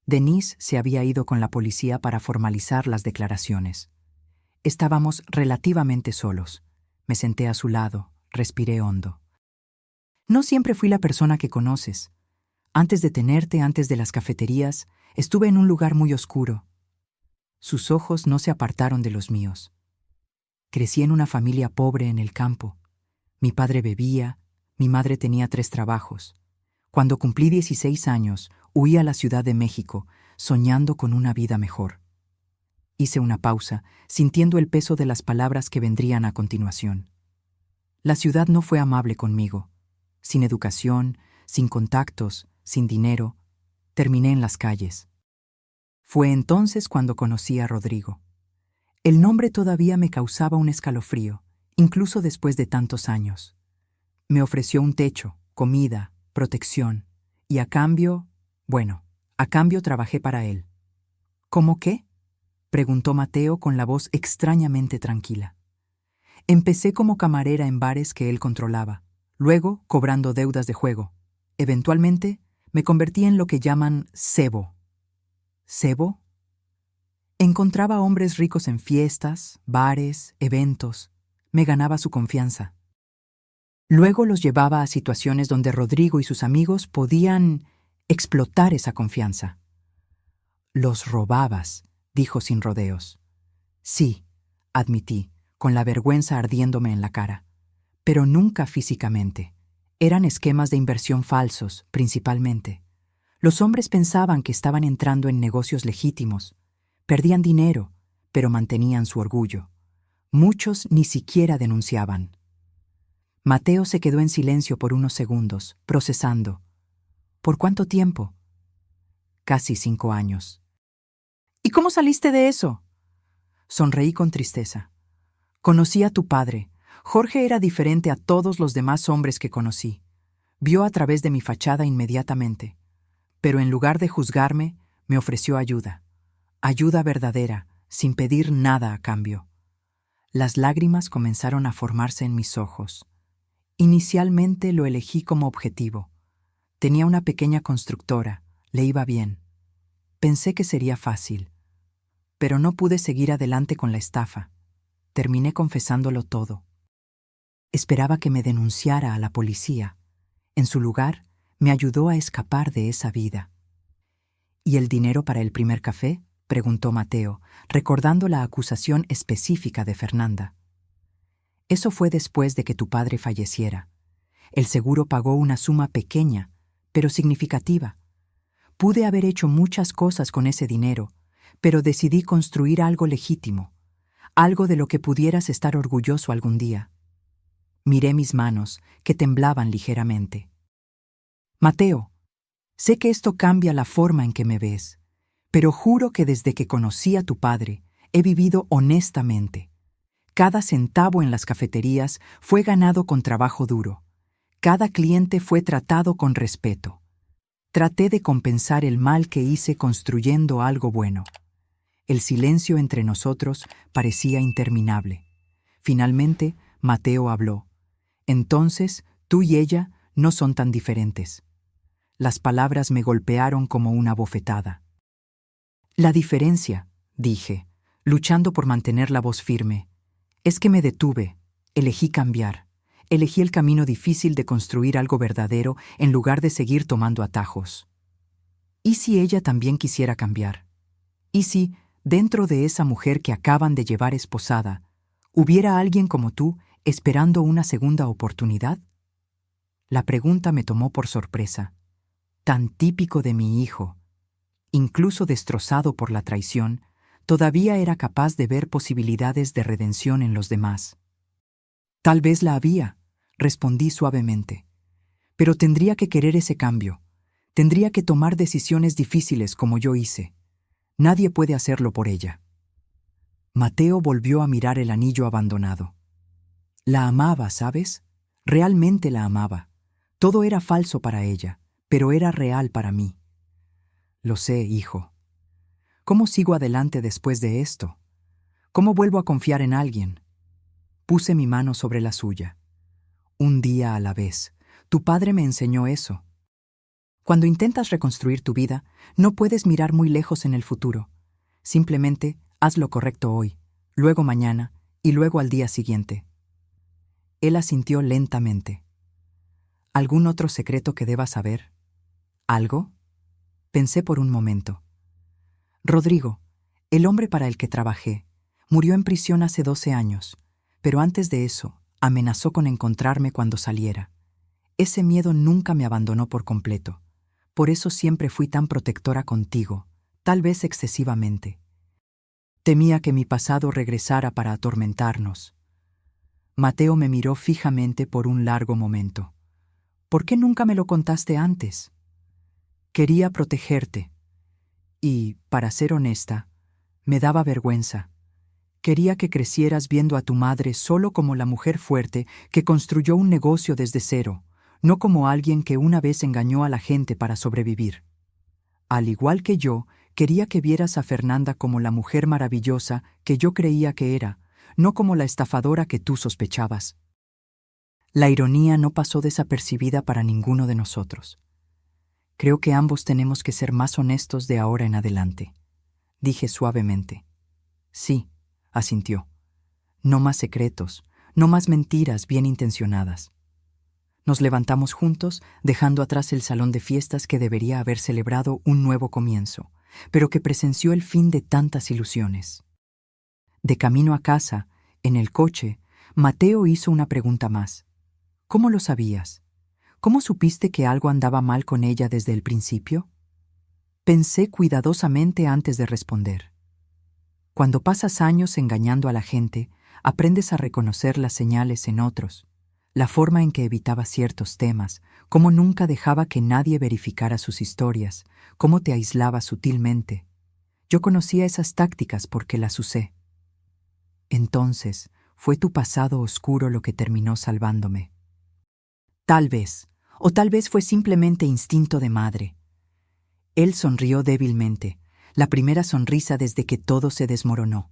Denise se había ido con la policía para formalizar las declaraciones. Estábamos relativamente solos. Me senté a su lado, respiré hondo. No siempre fui la persona que conoces. Antes de tenerte, antes de las cafeterías, estuve en un lugar muy oscuro. Sus ojos no se apartaron de los míos. Crecí en una familia pobre en el campo. Mi padre bebía, mi madre tenía 3 trabajos. Cuando cumplí 16 años, huí a la Ciudad de México, soñando con una vida mejor. Hice una pausa, sintiendo el peso de las palabras que vendrían a continuación. La ciudad no fue amable conmigo. Sin educación, sin contactos, sin dinero, terminé en las calles. Fue entonces cuando conocí a Rodrigo. El nombre todavía me causaba un escalofrío, incluso después de tantos años. Me ofreció un techo, comida, protección, y a cambio trabajé para él. ¿Cómo qué?, preguntó Mateo con la voz extrañamente tranquila. Empecé como camarera en bares que él controlaba, luego cobrando deudas de juego. Eventualmente, me convertí en lo que llaman cebo. ¿Cebo? Encontraba hombres ricos en fiestas, bares, eventos. Me ganaba su confianza. Luego los llevaba a situaciones donde Rodrigo y sus amigos podían explotar esa confianza. Los robabas, dijo sin rodeos. Sí, admití, con la vergüenza ardiéndome en la cara. Pero nunca físicamente. Eran esquemas de inversión falsos, principalmente. Los hombres pensaban que estaban entrando en negocios legítimos. Perdían dinero, pero mantenían su orgullo. Muchos ni siquiera denunciaban. Mateo se quedó en silencio por unos segundos, procesando. ¿Por cuánto tiempo? Casi 5 años. ¿Y cómo saliste de eso? Sonreí con tristeza. Conocí a tu padre. Jorge era diferente a todos los demás hombres que conocí. Vio a través de mi fachada inmediatamente. Pero en lugar de juzgarme, me ofreció ayuda. Ayuda verdadera, sin pedir nada a cambio. Las lágrimas comenzaron a formarse en mis ojos. Inicialmente lo elegí como objetivo. Tenía una pequeña constructora, le iba bien. Pensé que sería fácil. Pero no pude seguir adelante con la estafa. Terminé confesándolo todo. Esperaba que me denunciara a la policía. En su lugar, me ayudó a escapar de esa vida. ¿Y el dinero para el primer café?, preguntó Mateo, recordando la acusación específica de Fernanda. Eso fue después de que tu padre falleciera. El seguro pagó una suma pequeña, pero significativa. Pude haber hecho muchas cosas con ese dinero, pero decidí construir algo legítimo, algo de lo que pudieras estar orgulloso algún día. Miré mis manos, que temblaban ligeramente. Mateo, sé que esto cambia la forma en que me ves, pero juro que desde que conocí a tu padre, he vivido honestamente. Cada centavo en las cafeterías fue ganado con trabajo duro. Cada cliente fue tratado con respeto. Traté de compensar el mal que hice construyendo algo bueno. El silencio entre nosotros parecía interminable. Finalmente, Mateo habló. Entonces, tú y ella no son tan diferentes. Las palabras me golpearon como una bofetada. La diferencia, dije, luchando por mantener la voz firme, es que me detuve, elegí cambiar, elegí el camino difícil de construir algo verdadero en lugar de seguir tomando atajos. ¿Y si ella también quisiera cambiar? ¿Y si, dentro de esa mujer que acaban de llevar esposada, hubiera alguien como tú esperando una segunda oportunidad? La pregunta me tomó por sorpresa. Tan típico de mi hijo. Incluso destrozado por la traición, todavía era capaz de ver posibilidades de redención en los demás. Tal vez la había, respondí suavemente. Pero tendría que querer ese cambio. Tendría que tomar decisiones difíciles como yo hice. Nadie puede hacerlo por ella. Mateo volvió a mirar el anillo abandonado. La amaba, ¿sabes? Realmente la amaba. Todo era falso para ella, pero era real para mí. Lo sé, hijo. ¿Cómo sigo adelante después de esto? ¿Cómo vuelvo a confiar en alguien? Puse mi mano sobre la suya. Un día a la vez. Tu padre me enseñó eso. Cuando intentas reconstruir tu vida, no puedes mirar muy lejos en el futuro. Simplemente haz lo correcto hoy, luego mañana y luego al día siguiente. Él asintió lentamente. ¿Algún otro secreto que deba saber? ¿Algo? Pensé por un momento. Rodrigo, el hombre para el que trabajé, murió en prisión hace 12 años, pero antes de eso, amenazó con encontrarme cuando saliera. Ese miedo nunca me abandonó por completo. Por eso siempre fui tan protectora contigo, tal vez excesivamente. Temía que mi pasado regresara para atormentarnos. Mateo me miró fijamente por un largo momento. ¿Por qué nunca me lo contaste antes? Quería protegerte. Y, para ser honesta, me daba vergüenza. Quería que crecieras viendo a tu madre solo como la mujer fuerte que construyó un negocio desde cero, no como alguien que una vez engañó a la gente para sobrevivir. Al igual que yo, quería que vieras a Fernanda como la mujer maravillosa que yo creía que era, no como la estafadora que tú sospechabas. La ironía no pasó desapercibida para ninguno de nosotros. Creo que ambos tenemos que ser más honestos de ahora en adelante, dije suavemente. Sí, asintió. No más secretos, no más mentiras bien intencionadas. Nos levantamos juntos, dejando atrás el salón de fiestas que debería haber celebrado un nuevo comienzo, pero que presenció el fin de tantas ilusiones. De camino a casa, en el coche, Mateo hizo una pregunta más. ¿Cómo lo sabías? ¿Cómo supiste que algo andaba mal con ella desde el principio? Pensé cuidadosamente antes de responder. Cuando pasas años engañando a la gente, aprendes a reconocer las señales en otros, la forma en que evitaba ciertos temas, cómo nunca dejaba que nadie verificara sus historias, cómo te aislaba sutilmente. Yo conocía esas tácticas porque las usé. Entonces, fue tu pasado oscuro lo que terminó salvándome. Tal vez, o tal vez fue simplemente instinto de madre. Él sonrió débilmente, la primera sonrisa desde que todo se desmoronó.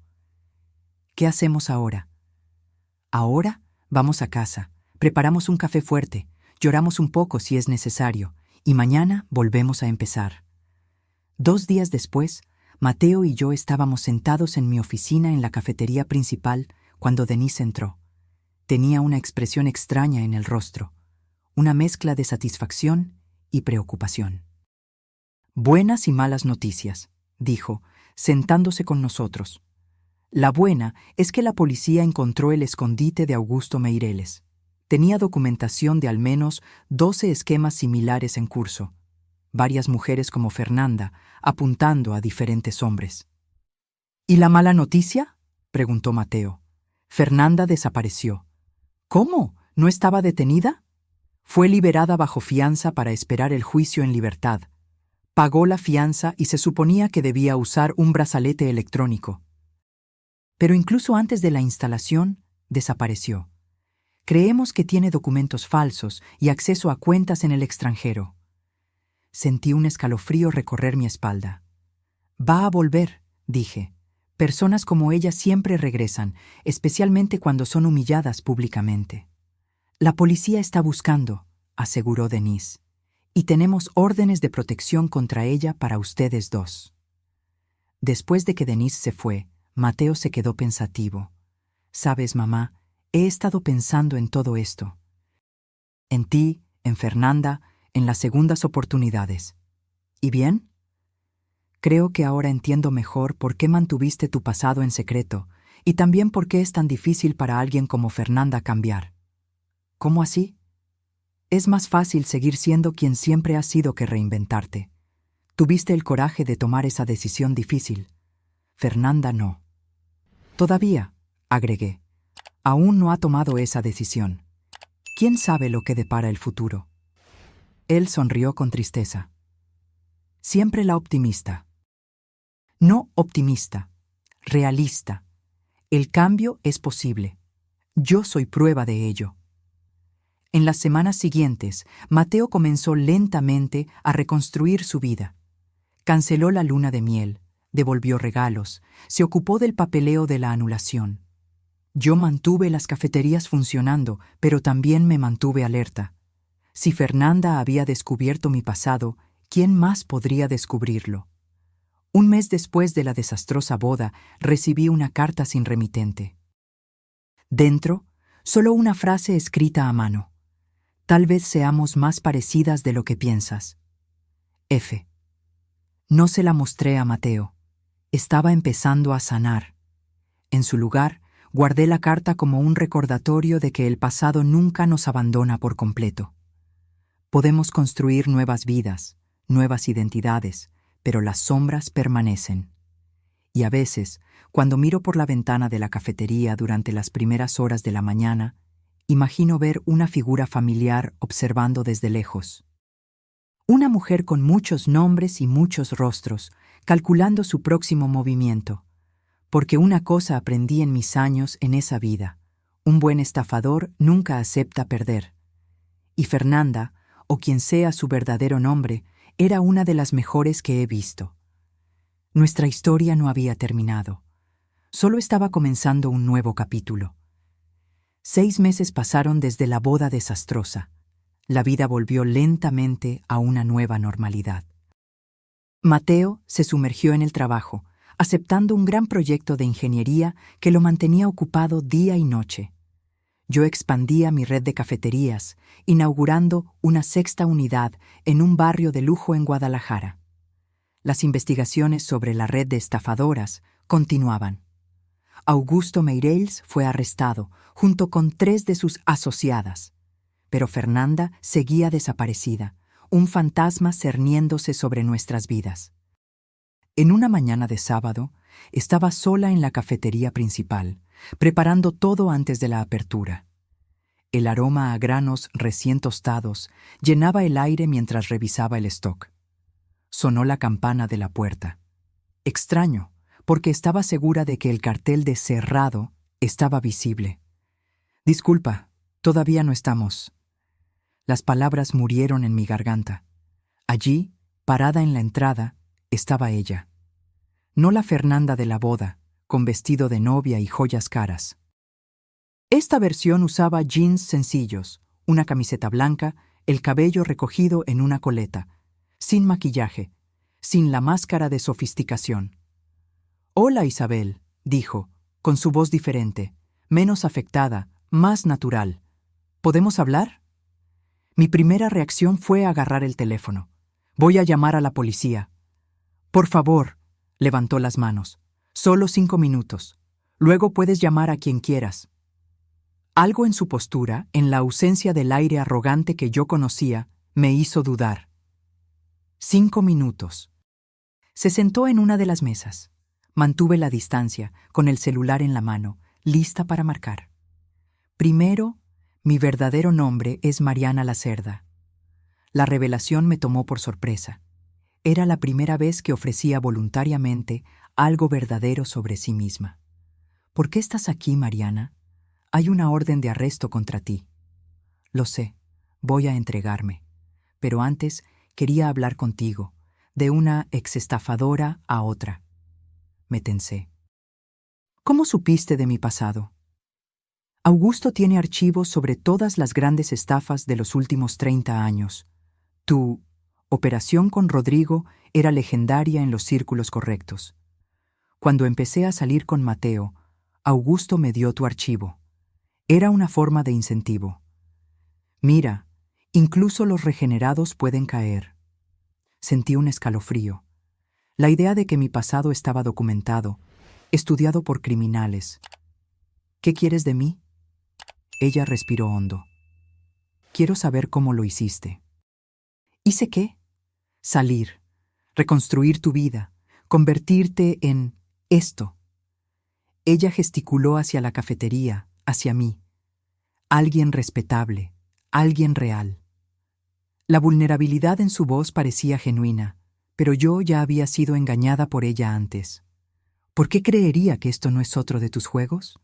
¿Qué hacemos ahora? Ahora vamos a casa, preparamos un café fuerte, lloramos un poco si es necesario, y mañana volvemos a empezar. 2 días después, Mateo y yo estábamos sentados en mi oficina en la cafetería principal cuando Denise entró. Tenía una expresión extraña en el rostro, una mezcla de satisfacción y preocupación. Buenas y malas noticias, dijo, sentándose con nosotros. La buena es que la policía encontró el escondite de Augusto Meireles. Tenía documentación de al menos 12 esquemas similares en curso, varias mujeres como Fernanda, apuntando a diferentes hombres. ¿Y la mala noticia?, preguntó Mateo. Fernanda desapareció. ¿Cómo? ¿No estaba detenida? Fue liberada bajo fianza para esperar el juicio en libertad. Pagó la fianza y se suponía que debía usar un brazalete electrónico. Pero incluso antes de la instalación, desapareció. Creemos que tiene documentos falsos y acceso a cuentas en el extranjero. Sentí un escalofrío recorrer mi espalda. Va a volver, dije. Personas como ella siempre regresan, especialmente cuando son humilladas públicamente. La policía está buscando, aseguró Denise, y tenemos órdenes de protección contra ella para ustedes dos. Después de que Denise se fue, Mateo se quedó pensativo. Sabes, mamá, he estado pensando en todo esto. En ti, en Fernanda, en las segundas oportunidades. ¿Y bien? Creo que ahora entiendo mejor por qué mantuviste tu pasado en secreto y también por qué es tan difícil para alguien como Fernanda cambiar. ¿Cómo así? Es más fácil seguir siendo quien siempre has sido que reinventarte. Tuviste el coraje de tomar esa decisión difícil. Fernanda no. Todavía, agregué, aún no ha tomado esa decisión. ¿Quién sabe lo que depara el futuro? Él sonrió con tristeza. Siempre la optimista. No optimista, realista. El cambio es posible. Yo soy prueba de ello. En las semanas siguientes, Mateo comenzó lentamente a reconstruir su vida. Canceló la luna de miel, devolvió regalos, se ocupó del papeleo de la anulación. Yo mantuve las cafeterías funcionando, pero también me mantuve alerta. Si Fernanda había descubierto mi pasado, ¿quién más podría descubrirlo? Un mes después de la desastrosa boda, recibí una carta sin remitente. Dentro, Solo una frase escrita a mano. Tal vez seamos más parecidas de lo que piensas. F. No se la mostré a Mateo. Estaba empezando a sanar. En su lugar, guardé la carta como un recordatorio de que el pasado nunca nos abandona por completo. Podemos construir nuevas vidas, nuevas identidades, pero las sombras permanecen. Y a veces, cuando miro por la ventana de la cafetería durante las primeras horas de la mañana, imagino ver una figura familiar observando desde lejos. Una mujer con muchos nombres y muchos rostros, calculando su próximo movimiento. Porque una cosa aprendí en mis años en esa vida: un buen estafador nunca acepta perder. Y Fernanda, o quien sea su verdadero nombre, era una de las mejores que he visto. Nuestra historia no había terminado. Solo estaba comenzando un nuevo capítulo. 6 meses pasaron desde la boda desastrosa. La vida volvió lentamente a una nueva normalidad. Mateo se sumergió en el trabajo, aceptando un gran proyecto de ingeniería que lo mantenía ocupado día y noche. Yo expandía mi red de cafeterías, inaugurando una 6ª unidad en un barrio de lujo en Guadalajara. Las investigaciones sobre la red de estafadoras continuaban. Augusto Meireles fue arrestado, junto con 3 de sus asociadas. Pero Fernanda seguía desaparecida, un fantasma cerniéndose sobre nuestras vidas. En una mañana de sábado, estaba sola en la cafetería principal, preparando todo antes de la apertura. El aroma a granos recién tostados llenaba el aire mientras revisaba el stock. Sonó la campana de la puerta. Extraño, porque estaba segura de que el cartel de cerrado estaba visible. Disculpa, todavía no estamos. Las palabras murieron en mi garganta. Allí, parada en la entrada, estaba ella. No la Fernanda de la boda, con vestido de novia y joyas caras. Esta versión usaba jeans sencillos, una camiseta blanca, el cabello recogido en una coleta, sin maquillaje, sin la máscara de sofisticación. «Hola, Isabel», dijo, con su voz diferente, menos afectada, más natural. «¿Podemos hablar?» Mi primera reacción fue agarrar el teléfono. «Voy a llamar a la policía». «Por favor», levantó las manos. «Solo 5 minutos. Luego puedes llamar a quien quieras». Algo en su postura, en la ausencia del aire arrogante que yo conocía, me hizo dudar. 5 minutos. Se sentó en una de las mesas. Mantuve la distancia, con el celular en la mano, lista para marcar. Primero, mi verdadero nombre es Mariana Lacerda. La revelación me tomó por sorpresa. Era la primera vez que ofrecía voluntariamente algo verdadero sobre sí misma. «¿Por qué estás aquí, Mariana? Hay una orden de arresto contra ti». «Lo sé, voy a entregarme. Pero antes quería hablar contigo, de una exestafadora a otra». Me tensé. «¿Cómo supiste de mi pasado?» «Augusto tiene archivos sobre todas las grandes estafas de los últimos 30 años. Tu operación con Rodrigo era legendaria en los círculos correctos. Cuando empecé a salir con Mateo, Augusto me dio tu archivo. Era una forma de incentivo. Mira, incluso los regenerados pueden caer». Sentí un escalofrío. La idea de que mi pasado estaba documentado, estudiado por criminales. «¿Qué quieres de mí?» Ella respiró hondo. «Quiero saber cómo lo hiciste». «¿Hice qué?» «Salir, reconstruir tu vida, convertirte en esto». Ella gesticuló hacia la cafetería, hacia mí. Alguien respetable, alguien real. La vulnerabilidad en su voz parecía genuina, pero yo ya había sido engañada por ella antes. «¿Por qué creería que esto no es otro de tus juegos?»